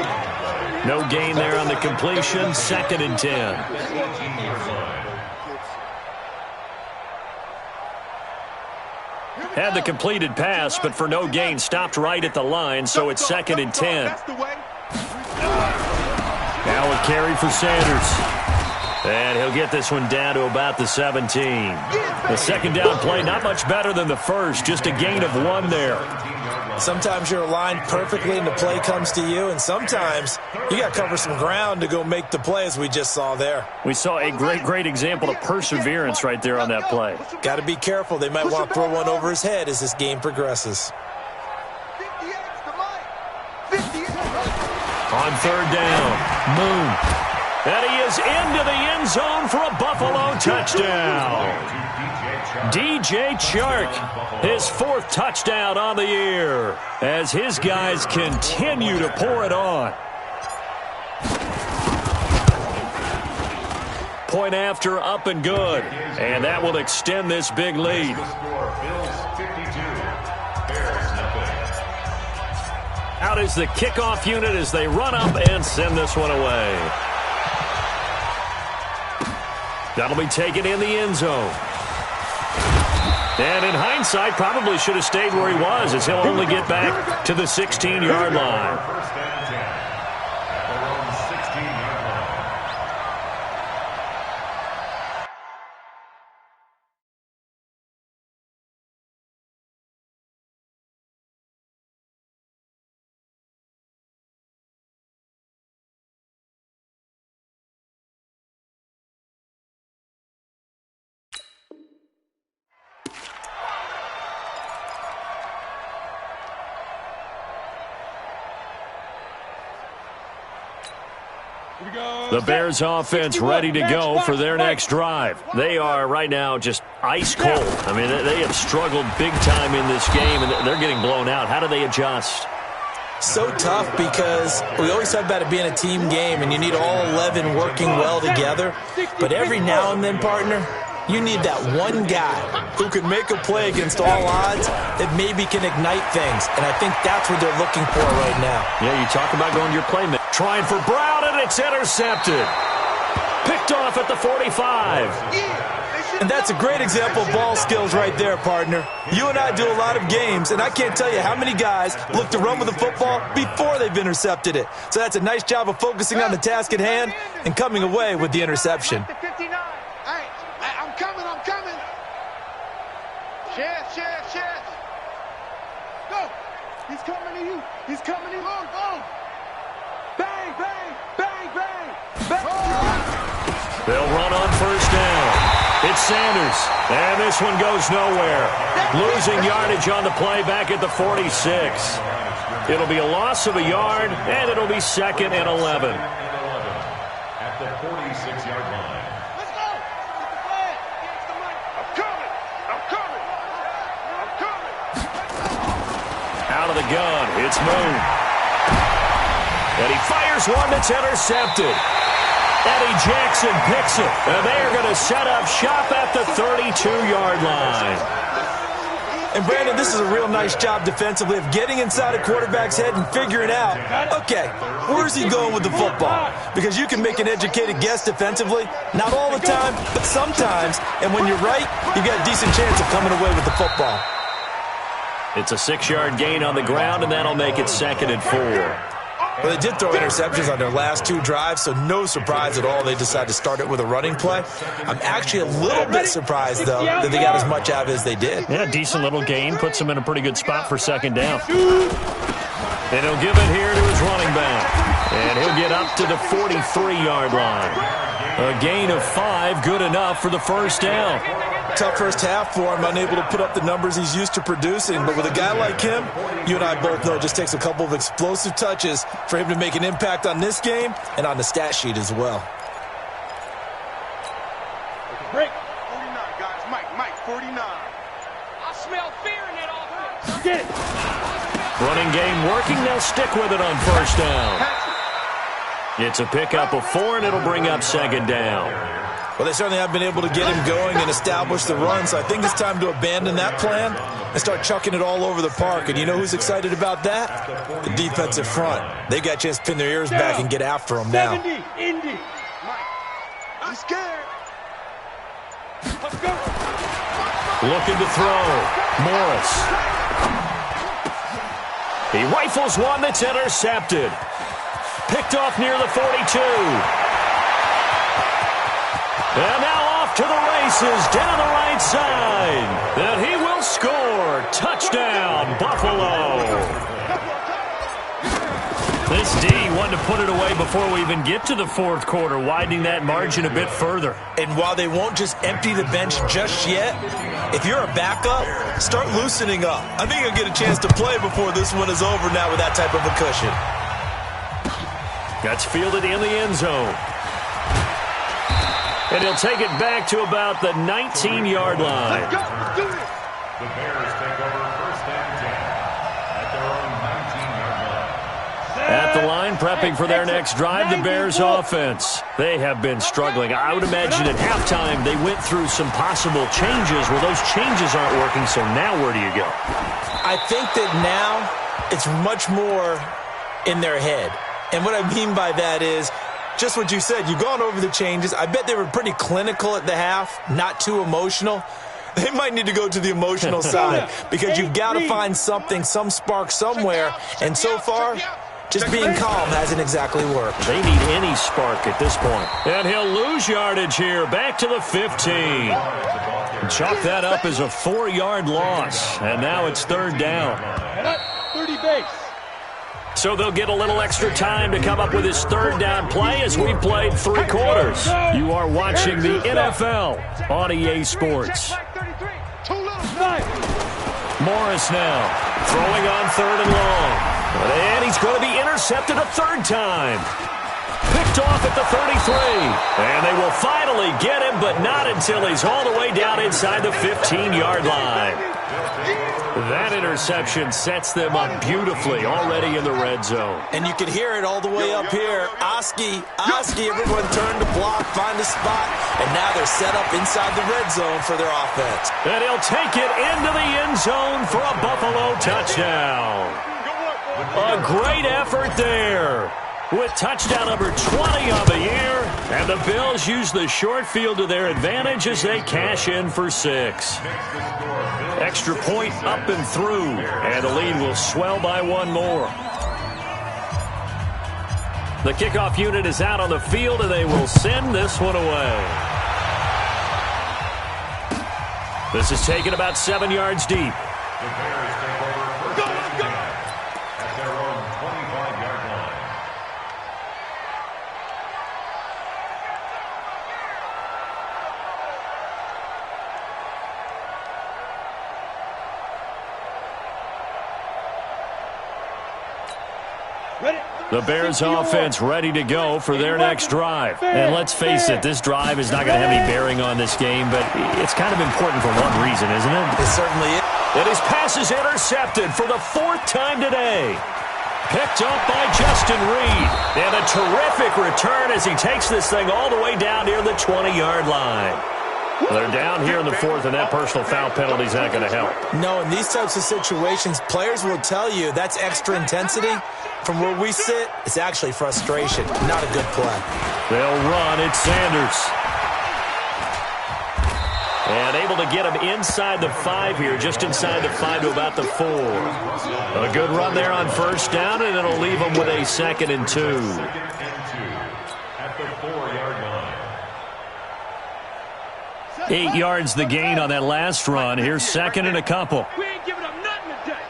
No gain there on the completion. 2nd and 10. Had the completed pass, but for no gain, stopped right at the line, so it's 2nd and 10. Now a carry for Sanders. And he'll get this one down to about the 17. The second down play, not much better than the first, just a gain of 1 there. Sometimes you're aligned perfectly and the play comes to you, and sometimes you got to cover some ground to go make the play, as we just saw there. We saw a great example of perseverance right there on that play. Got to be careful. They might want to throw one over his head as this game progresses. On 3rd down, Moon. And he is into the end zone for a Buffalo touchdown. DJ Chark, his 4th touchdown on the year, as his guys continue to pour it on. Point after, up and good. And that will extend this big lead. Out is the kickoff unit as they run up and send this one away. That'll be taken in the end zone. And in hindsight, probably should have stayed where he was, as he'll only get back to the 16-yard line. The Bears offense ready to go for their next drive. They are right now just ice cold. I mean, they have struggled big time in this game, and they're getting blown out. How do they adjust? So tough, because we always talk about it being a team game, and you need all 11 working well together. But every now and then, partner, you need that one guy who can make a play against all odds that maybe can ignite things. And I think that's what they're looking for right now. Yeah, you talk about going to your playmaker. Trying for Brown, and it's intercepted. Picked off at the 45. And that's a great example of ball skills right there, partner. You and I do a lot of games, and I can't tell you how many guys look to run with the football before they've intercepted it. So that's a nice job of focusing on the task at hand and coming away with the interception. I'm coming. Chance. Go. He's coming to you. Go. Bang. They'll run on 1st down. It's Sanders, and this one goes nowhere. Losing yardage on the play back at the 46. It'll be a loss of a yard, and it'll be 2nd and 11. At the 46-yard line. Let's go. I'm coming. Out of the gun, it's Moon. And he fires one that's intercepted. Eddie Jackson picks it, and they are going to set up shop at the 32-yard line. And, Brandon, this is a real nice job defensively of getting inside a quarterback's head and figuring out, okay, where's he going with the football? Because you can make an educated guess defensively, not all the time, but sometimes. And when you're right, you've got a decent chance of coming away with the football. It's a 6-yard gain on the ground, and that'll make it 2nd and 4. Well, they did throw interceptions on their last 2 drives, so no surprise at all they decided to start it with a running play. I'm actually a little bit surprised, though, that they got as much out of it as they did. Yeah, decent little gain. Puts them in a pretty good spot for 2nd down. And he'll give it here to his running back. And he'll get up to the 43-yard line. A gain of 5, good enough for the 1st down. Tough first half for him, unable to put up the numbers he's used to producing. But with a guy like him, you and I both know it just takes a couple of explosive touches for him to make an impact on this game and on the stat sheet as well. Break. 49, guys. Mike, 49. I smell fear in that offense. Get it. Running game working. They'll stick with it on 1st down. It's a pickup of 4, and it'll bring up 2nd down. Well, they certainly have been able to get him going and establish the run, so I think it's time to abandon that plan and start chucking it all over the park. And you know who's excited about that? The defensive front. They got a chance to pin their ears back and get after them now. 70, Indy. I'm scared. Let's go. Looking to throw. Morris. He rifles one that's intercepted. Picked off near the 42. And now off to the races down the right side. And he will score. Touchdown, Buffalo. This D wanted to put it away before we even get to the fourth quarter, widening that margin a bit further. And while they won't just empty the bench just yet, if you're a backup, start loosening up. I think you'll get a chance to play before this one is over now with that type of a cushion. Gets fielded in the end zone. And he'll take it back to about the 19-yard line. The Bears take over first and 10 at their own 19-yard line. At the line, prepping for their next drive, the Bears offense. They have been struggling. I would imagine at halftime they went through some possible changes. Well, those changes aren't working, so now where do you go? I think that now it's much more in their head. And what I mean by that is just what you said. You've gone over the changes. I bet they were pretty clinical at the half, not too emotional. They might need to go to the emotional side because you've got to find something, some spark somewhere. And so far, just being calm hasn't exactly worked. They need any spark at this point. And he'll lose yardage here, back to the 15. Chalk that up as a 4-yard loss. And now it's third down. 30 base. So they'll get a little extra time to come up with his third down play as we played 3 quarters. You are watching the NFL on EA Sports. Morris now throwing on third and long. And he's going to be intercepted a third time. Picked off at the 33. And they will finally get him, but not until he's all the way down inside the 15-yard line. That interception sets them up beautifully already in the red zone. And you can hear it all the way up here. Oski, everyone turned to block, find a spot, and now they're set up inside the red zone for their offense. And he'll take it into the end zone for a Buffalo touchdown. A great effort there. With touchdown number 20 on the year, and the Bills use the short field to their advantage as they cash in for 6. Extra point up and through, and the lead will swell by 1 more. The kickoff unit is out on the field, and they will send this one away. This is taken about 7 yards deep. The Bears take over first and 10 at their own 25-yard line. The Bears offense ready to go for their next drive. And let's face it, this drive is not going to have any bearing on this game, but it's kind of important for one reason, isn't it? It certainly is. And his pass is intercepted for the 4th time today. Picked up by Justin Reed. And a terrific return as he takes this thing all the way down near the 20-yard line. They're down here in the 4th, and that personal foul penalty is not going to help. No, in these types of situations, players will tell you that's extra intensity. From where we sit, it's actually frustration. Not a good play. They'll run. It's Sanders. And able to get him inside the 5 here, just inside the 5 to about the 4. A good run there on first down, and it'll leave him with a 2nd and 2. At the 4-yard line. 8 yards the gain on that last run. Here's 2nd and a couple. We ain't giving up nothing today.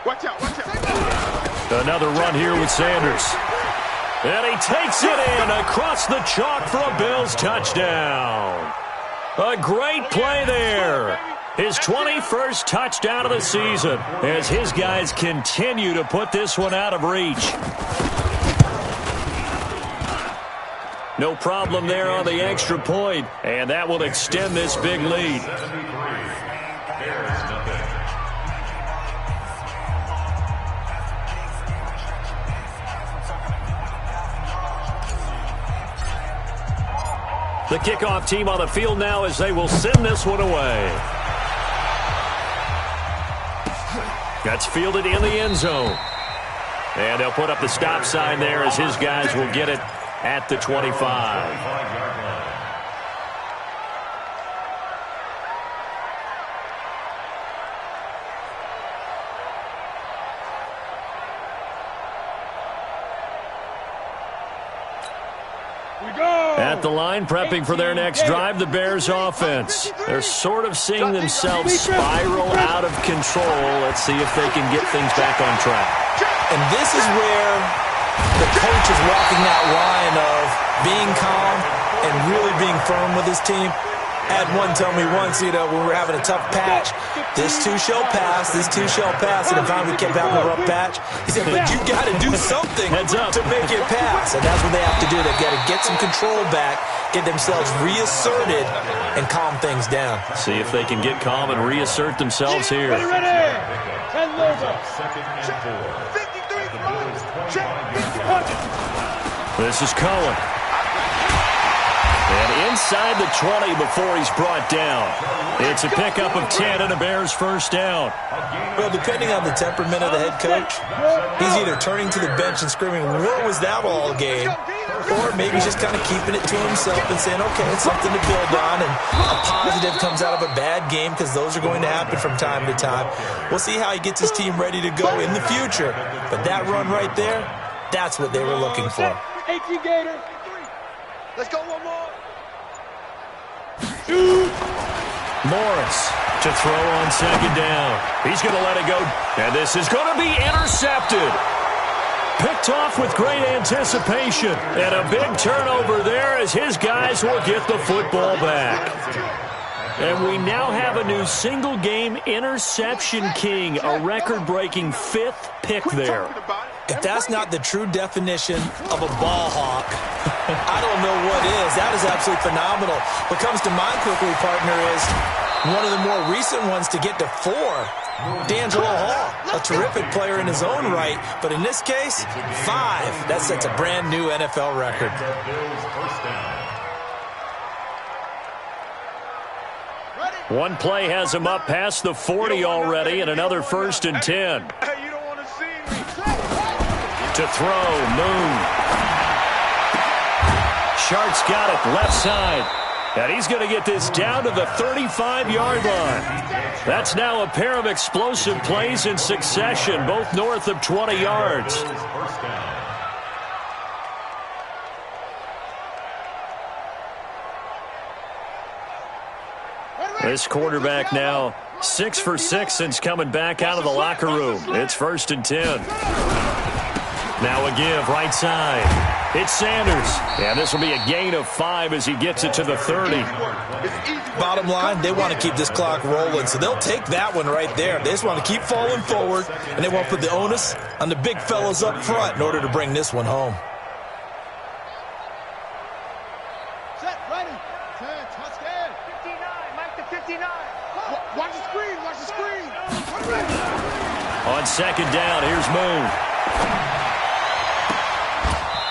Watch out, watch out. Another run here with Sanders. And he takes it in across the chalk for a Bills touchdown. A great play there. His 21st touchdown of the season as his guys continue to put this one out of reach. No problem there on the extra point, and that will extend this big lead. 73. Bears nothing. The kickoff team on the field now as they will send this one away. That's fielded in the end zone. And they'll put up the stop sign there as his guys will get it at the 25. At the line, prepping for their next drive, the Bears offense. They're sort of seeing themselves spiral out of control. Let's see if they can get things back on track. And this is where the coach is walking that line of being calm and really being firm with his team. I had one tell me once, when we were having a tough patch, this too shall pass, this too shall pass. And if we kept having a rough patch, he said, but you got to do something to make it pass. And that's what they have to do. They've got to get some control back, get themselves reasserted, and calm things down. See if they can get calm and reassert themselves here. Ready. 10 over. This is Cohen. And inside the 20 before he's brought down. It's a pickup of 10 and a Bears first down. Well, depending on the temperament of the head coach, he's either turning to the bench and screaming, what was that all game? Or maybe he's just kind of keeping it to himself and saying, okay, it's something to build on, and a positive comes out of a bad game because those are going to happen from time to time. We'll see how he gets his team ready to go in the future. But that run right there, that's what they were looking for. 18 Gator. Let's go one more. Morris to throw on second down. He's going to let it go. And this is going to be intercepted. Picked off with great anticipation. And a big turnover there as his guys will get the football back. And we now have a new single-game interception king, a record-breaking 5th pick there. If that's not the true definition of a ball hawk, I don't know what is. That is absolutely phenomenal. What comes to mind quickly, partner, is one of the more recent ones to get to 4. D'Angelo Hall, a terrific player in his own right, but in this case, 5. That sets a brand new NFL record. One play has him up past the 40 already, and another 1st and 10. To throw, Moon. Shart's got it, left side. And he's going to get this down to the 35-yard line. That's now a pair of explosive plays in succession, both north of 20 yards. This quarterback now 6 for 6 since coming back out of the locker room. It's 1st and 10. Now a give, right side. It's Sanders. And this will be a gain of 5 as he gets it to the 30. Bottom line, they want to keep this clock rolling, so they'll take that one right there. They just want to keep falling forward, and they want to put the onus on the big fellas up front in order to bring this one home. Set, ready. 10, touchdown. 59, Mike to 59. Watch the screen, watch the screen. On second down, here's Moon.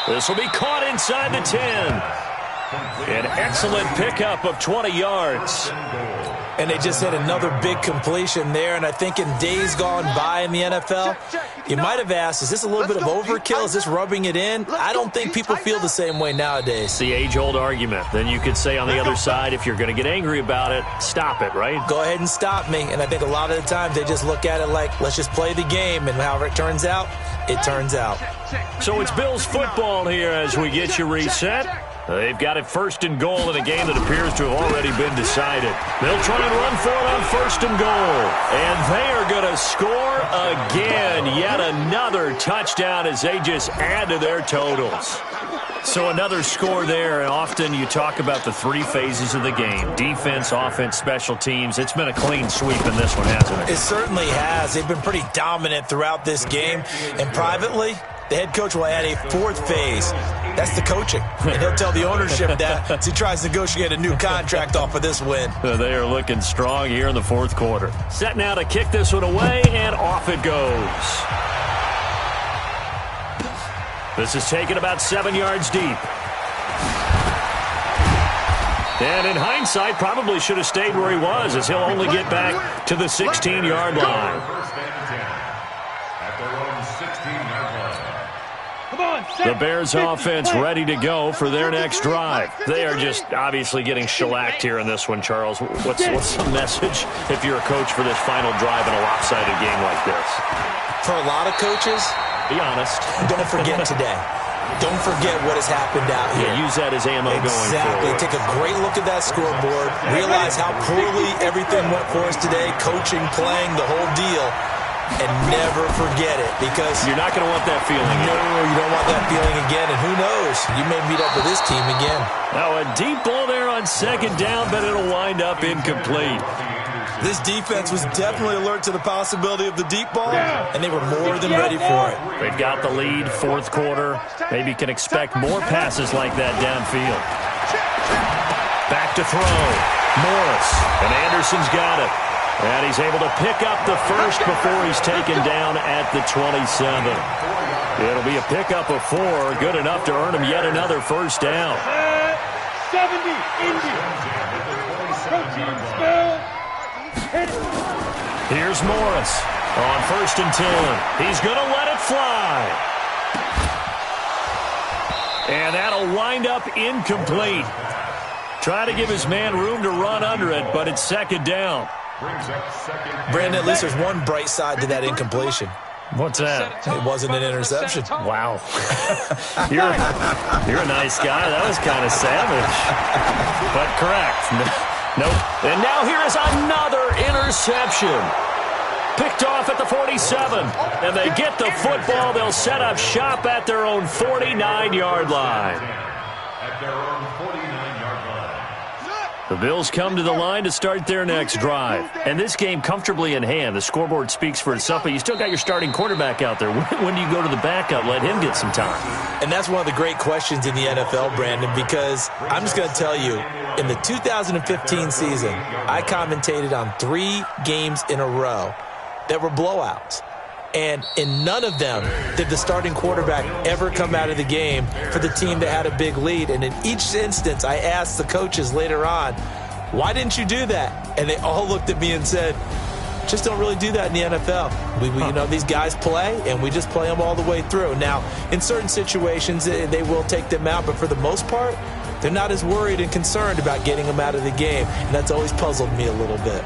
This will be caught inside the 10. An excellent pickup of 20 yards. And they just had another big completion there. And I think in days gone by in the NFL, you might have asked, is this a little bit of overkill? Is this rubbing it in? I don't think people feel the same way nowadays. It's the age-old argument. Then you could say on the other side, if you're going to get angry about it, stop it, right? Go ahead and stop me. And I think a lot of the times they just look at it like, let's just play the game. And however it turns out, it turns out. So it's Bills football here as we get you reset. They've got it 1st and goal in a game that appears to have already been decided. They'll try and run for it on 1st and goal. And they are going to score again. Yet another touchdown as they just add to their totals. So another score there. And often you talk about the 3 phases of the game. Defense, offense, special teams. It's been a clean sweep in this one, hasn't it? It certainly has. They've been pretty dominant throughout this game. And privately, the head coach will add a 4th phase. That's the coaching. And he'll tell the ownership that as he tries to negotiate a new contract off of this win. They are looking strong here in the 4th quarter. Set now to kick this one away, and off it goes. This is taken about 7 yards deep. And in hindsight, probably should have stayed where he was, as he'll only get back to the 16-yard line. First and 10 at their own 16-yard line. The Bears offense ready to go for their next drive. They are just obviously getting shellacked here in this one, Charles. What's the message if you're a coach for this final drive in a lopsided game like this? For a lot of coaches, be honest. Don't forget today. Don't forget what has happened out here. Yeah, use that as ammo going forward. Exactly. Take a great look at that scoreboard. Realize how poorly everything went for us today. Coaching, playing, the whole deal. And never forget it, because you're not going to want that feeling again. No, you don't want that feeling again. And who knows? You may meet up with this team again. Now a deep ball there on second down, but it'll wind up incomplete. This defense was definitely alert to the possibility of the deep ball, and they were more than ready for it. They've got the lead, fourth quarter. Maybe can expect more passes like that downfield. Back to throw. Morris, and Anderson's got it. And he's able to pick up the first before he's taken down at the 27. It'll be a pickup of 4, good enough to earn him yet another first down. 70, Indy. Protein spill. Here's Morris on first and 10. He's going to let it fly. And that'll wind up incomplete. Try to give his man room to run under it, but it's second down. Brandon, at least there's one bright side to that incompletion. What's that? It wasn't an interception. Wow. You're a nice guy. That was kind of savage. But correct. Nope. And now here is another interception. Picked off at the 47. And they get the football. They'll set up shop at their own 49-yard line. At their own 49-yard line. The Bills come to the line to start their next drive. And this game comfortably in hand. The scoreboard speaks for itself, but you still got your starting quarterback out there. When do you go to the backup? Let him get some time. And that's one of the great questions in the NFL, Brandon, because I'm just going to tell you, in the 2015 season, I commentated on 3 games in a row that were blowouts. And in none of them did the starting quarterback ever come out of the game for the team that had a big lead. And in each instance, I asked the coaches later on, why didn't you do that? And they all looked at me and said, just don't really do that in the NFL. We you know, these guys play, and we just play them all the way through. Now, in certain situations, they will take them out, but for the most part, they're not as worried and concerned about getting them out of the game. And that's always puzzled me a little bit.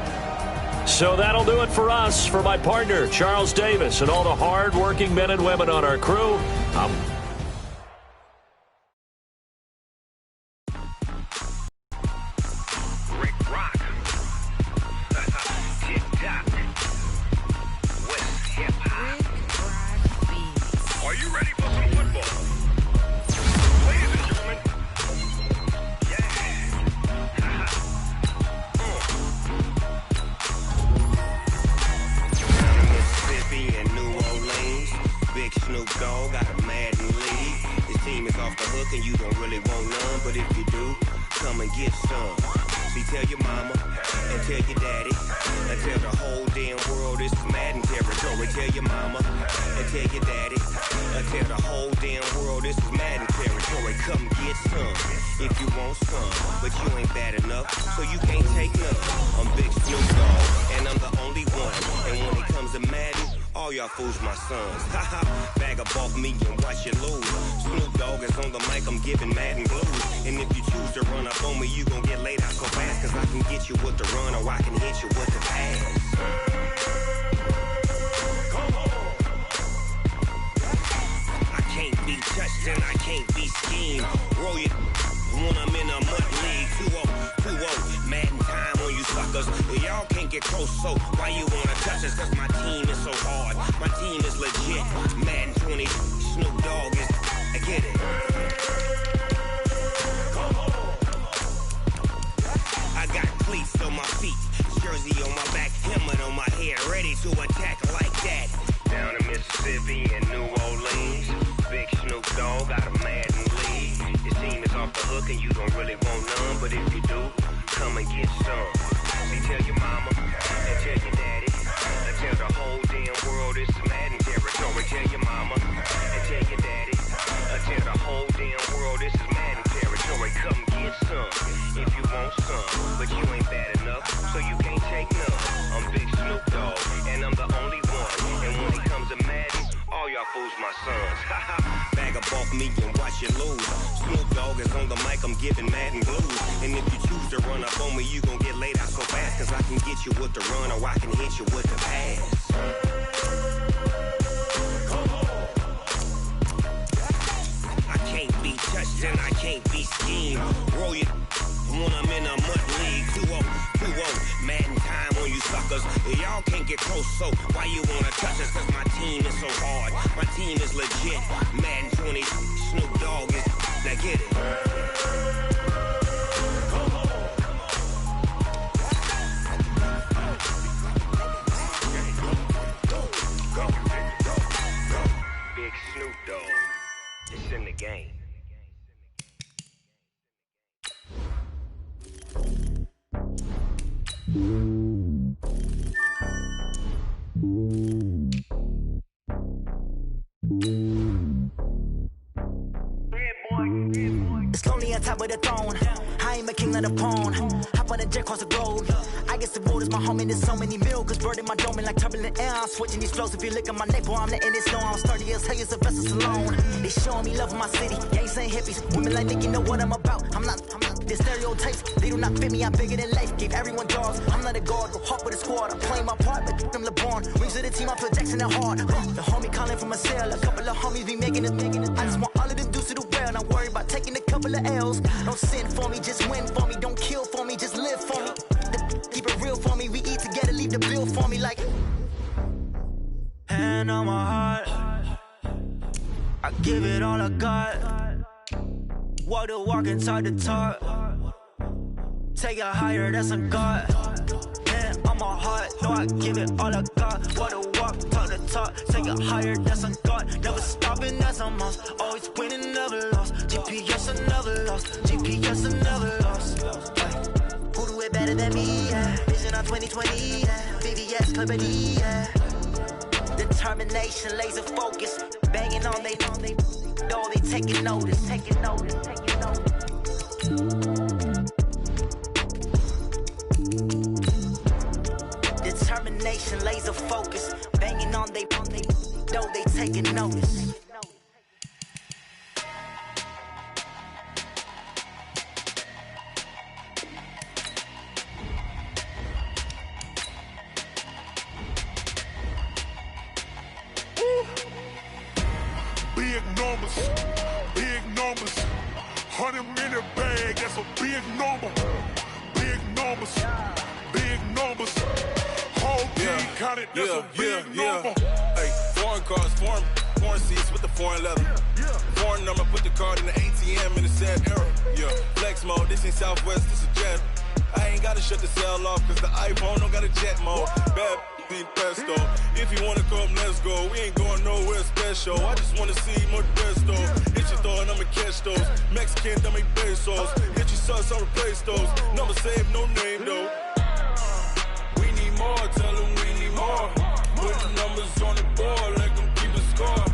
So that'll do it for us. For my partner, Charles Davis, and all the hard-working men and women on our crew, Rick Rock. Tick-tock. West hip-hop. Are you ready for some football? Ladies and gentlemen. Mississippi and New Orleans, Big Snoop Dogg got a Madden lead. His team is off the hook and you don't really want none, but if you do, come and get some. See, tell your mama and tell your daddy and tell the whole damn world this is Madden territory. Tell your mama and tell your daddy and tell the whole damn world this is Madden territory. Come get some if you want some, but you ain't bad enough, so you can't take none. I'm Big Snoop Dogg and I'm the only one, and when it comes to Madden, all y'all fools my sons. Haha, bag up off me and watch you lose. Snoop Dogg is on the mic, I'm giving Madden blues. And if you choose to run up on me, you gon' get laid out so fast, cause I can get you with the run or I can hit you with the pass. Come on. I can't be touched and I can't be schemed. Roll it when I'm in a mud league. 2-0, Madden time on you suckers. Y'all can't get close, so why you wanna touch us? Cause my team is so hard, my team is legit. Madden 20, Snoop Dogg is, I get it. Come on. I got cleats on my feet, jersey on my back, helmet on my head, ready to attack like that. Down in Mississippi and New Orleans, Big Snoop Dogg got a Madden lead. His team is off the hook and you don't really want none, but if you do, come and get some. See, tell your mama and tell your daddy and tell the whole damn world this is Madden territory. Tell your mama and tell your daddy and tell the whole damn world this is Madden territory. Come get some if you want my sons. Bag up off me and watch you lose. Snoop Dogg is on the mic, I'm giving mad and blues. And if you choose to run up on me, you gon' get laid out so fast. Cause I can get you with the run or I can hit you with the pass. I can't be touched and I can't be schemed. Roll you when I'm in a mud league. 2-0, Madden time on you suckers. Y'all can't get close, so why you wanna touch us? Cause my team is so hard. My team is legit. Madden 20, Snoop Dogg is. Now get it. Big Snoop Dogg. It's in the game. It's lonely on top of the throne. I ain't a king of the pawn. Hop on a jet across the globe. I guess the road is my home and there's so many miracles burning my dome like turbulent air. I'm switching these flows. If you look at my neck, boy, I'm letting it snow. I'm sturdy as hell, it's a vessel alone. They showing me love in my city. Gangsta and hippies. Women like think you know what I'm about. I'm not the stereotypes. They do not fit me. I'm bigger than life. Gave everyone jaws. I'm not a guard. Go hard with the squad. I'm playing my part, but them LeBron. Rings of the team. I feel Jackson and hard. The homie calling from a cell. A couple of homies be making it. I just want all of them dudes to the well. Not worry about taking a couple of L's. Don't sin for me, just win for me. Don't kill for me, just live for me. Keep it real for me. We eat together, leave the bill for me like. Hand on my heart, I give it all I got. Walk the walk and talk the talk. Take it higher, that's a God. Hand on my heart, no, I give it all I got. Walk the walk, talk the talk. Take it higher, that's a God. Never stopping, that's a must. Always winning, never lost. GPS, I never lost. GPS, I never lost. Who do it better than me? Yeah. Vision on 2020. Yeah. VVS, company. Yeah. Determination, laser focus. Banging on they know they taking notice. Taking notice. Taking notice. Determination, laser focus. Banging on they know they taking notice. Big numbers, 100 minute bag, that's a big number. Big numbers, whole team counted, that's a big number. Hey, foreign cars, foreign seats with the foreign leather. Foreign number, put the card in the ATM in the sad era. Yeah, flex mode, this ain't Southwest, this a jet. I ain't gotta shut the cell off, cause the iPhone don't got a jet mode. Bad ain't pesto. If you wanna come, let's go. We ain't going nowhere special. I just wanna see more pesto. Hit your thought, I'ma catch those. Mexican, dummy pesos. Hit your sus, I'll replace those. Number saved, no name though. We need more, tell them we need more. Put the numbers on the board, like them keep a score.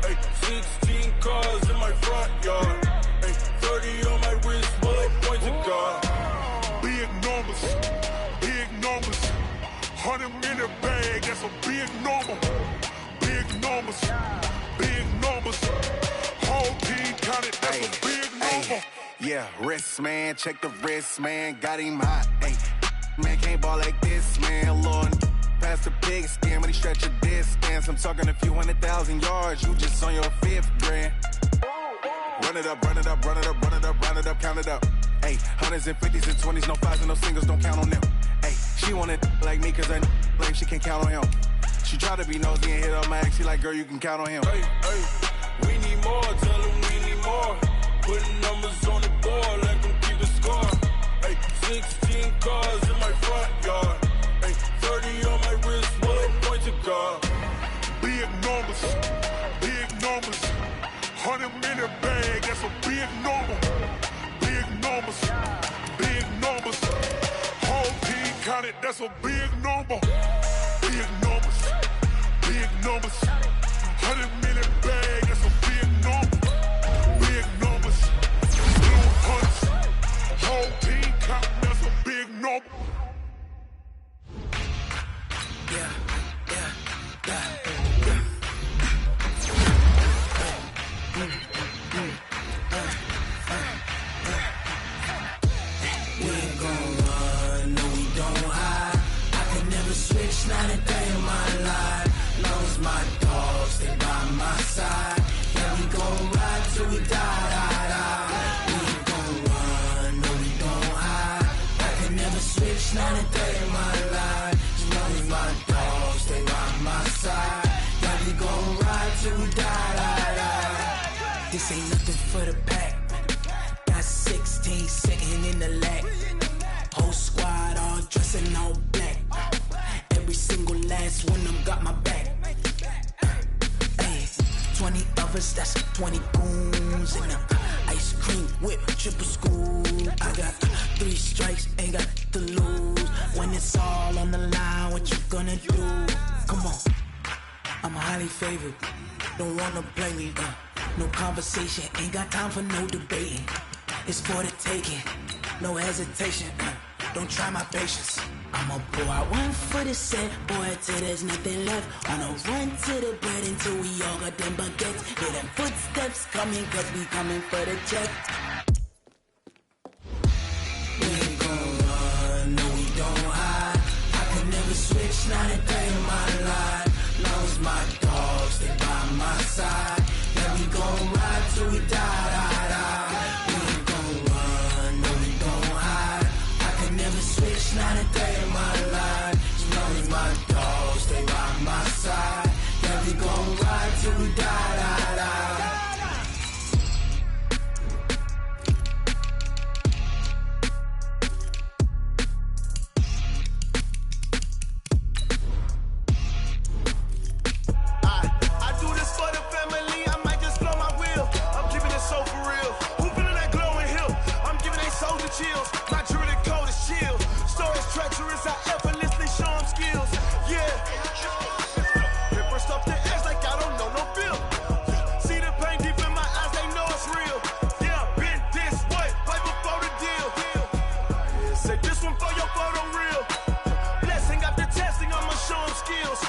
Hey, 16 cars in my front yard. Hey, 30 on my wrist, bullet point to God. Big numbers, 100 minute bag, that's a big number. Big numbers, whole team counted, that's a big number. Yeah, wrist man, check the wrist man, got him hot. Ay, man can't ball like this, man. Lord, past the pig skin, but he stretch a distance. I'm talking a few 100,000 yards, you just on your 5th grand. Run it up, count it up. Ay, hundreds and 50s and 20s, no 5s and no singles, don't count on them. Ay, she want it like me, cause I like she can't count on him. She try to be nosy and hit up my ex, she like, girl, you can count on him. Hey, we need more, tell them we need more. Putting numbers on the board, like them keep a score. Hey, 16 cars in my front yard. Hey, 30 on my wrist, bullet point to God. Big numbers, 100 minute bag, that's a big number. Big numbers, whole team counted, that's a big number. Big numbers, 100 minute bag, that's a big number. Big numbers, blue hunts, whole team counting, that's a big number. This ain't nothing for the pack. Got 16 sitting in the lag. Whole squad all dressing all black. Every single last one of them got my back. 20 of us, that's 20 goons in them. Ice cream whip, triple scoop. I got 3 strikes, ain't got to lose. When it's all on the line, what you gonna do? Come on, I'm highly favored. Don't wanna play me, no conversation. Ain't got time for no debating. It's for the taking, no hesitation. Don't try my patience. I'ma pour out one for the set, boy, till there's nothing left. On a run to the bread until we all got them baguettes. Hear them footsteps coming, cause we coming for the check. We ain't gon' run, no we don't hide. I could never switch, not a day in my life. Long as my dogs, stay by my side. Yeah, we gon' ride till we die. We ain't gon' run, no we don't hide. I could never switch, not a day in my life. As long as my dogs stay by my side. Yeah, we gon' ride till we die. I do this for the family, I might just blow my wheel. I'm keeping it so for real. Who feeling that glowing hill? I'm giving they souls the chills. My jewelry code is chill. Stories treacherous, I effortlessly show them skills. Yeah. Paper stuff the edge like I don't know no feel. See the pain deep in my eyes, they know it's real. Yeah, been this way, right before the deal. Yeah, say this one for your photo real. Blessing after testing, I'ma show them skills.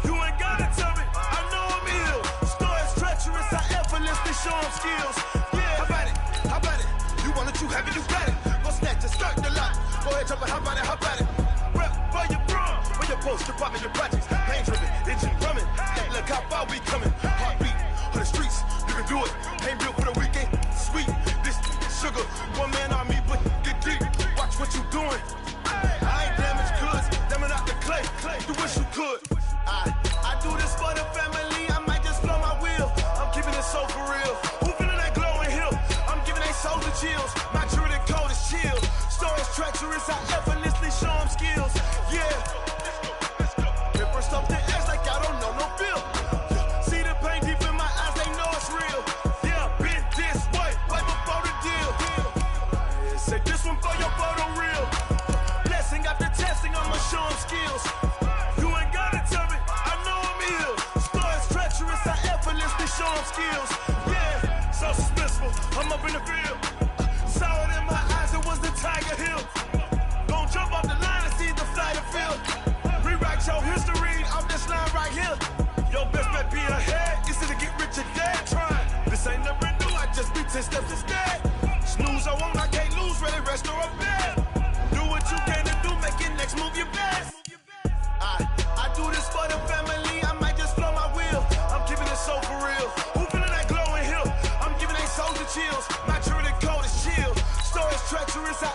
You ain't gotta tell me, I know I'm ill. Stories treacherous, I effortlessly show them skills. Yeah, how about it? How about it? You want it, you have it, you got it. Go snatch it, start the lot. Go ahead, jump it, how about it? How about it? Rep for your bro, where your post, department, your projects. Pain driven, engine drumming. Hey, look how far we coming. Heartbeat on the streets, you can do it. Ain't built for the weekend. Sweet, this sugar, one man army, but get deep. Watch what you doing. I ain't damaged goods, damn out the clay. You wish you could. I do this for the family, I might just blow my wheel. I'm keeping it so for real. Who feeling that glowing hill? I'm giving they souls the chills. My jewelry code is chill. Stories treacherous, I effortlessly show them skills. Yeah. Paper stuff the edge like I don't know no feel. See the pain deep in my eyes, they know it's real. Yeah, been this way, right before the deal. Yeah, say this one for your photo real. Blessing after testing, I'ma show them skills. You ain't gotta tell me, I know I'm ill. Stories treacherous, I effortlessly show them skills. Yeah, so suspenseful, I'm up in the field. Saw it in my eyes, it was the Tiger Hill. Don't jump off the line and see the fly the field. Rewrite your history off this line right here. Your best bet be ahead, easy to get rich or dead. Trying, this ain't never new, I just be 10 steps instead. Snooze I won't, I can't lose, ready, rest or a bed. Do what you can to do, make your next move your best. I do this for the family, I might just blow my wheel. I'm keeping it so for real. Who feeling that glowing hill? I'm giving they souls the chills. My jewelry code is chill. Stories treacherous, I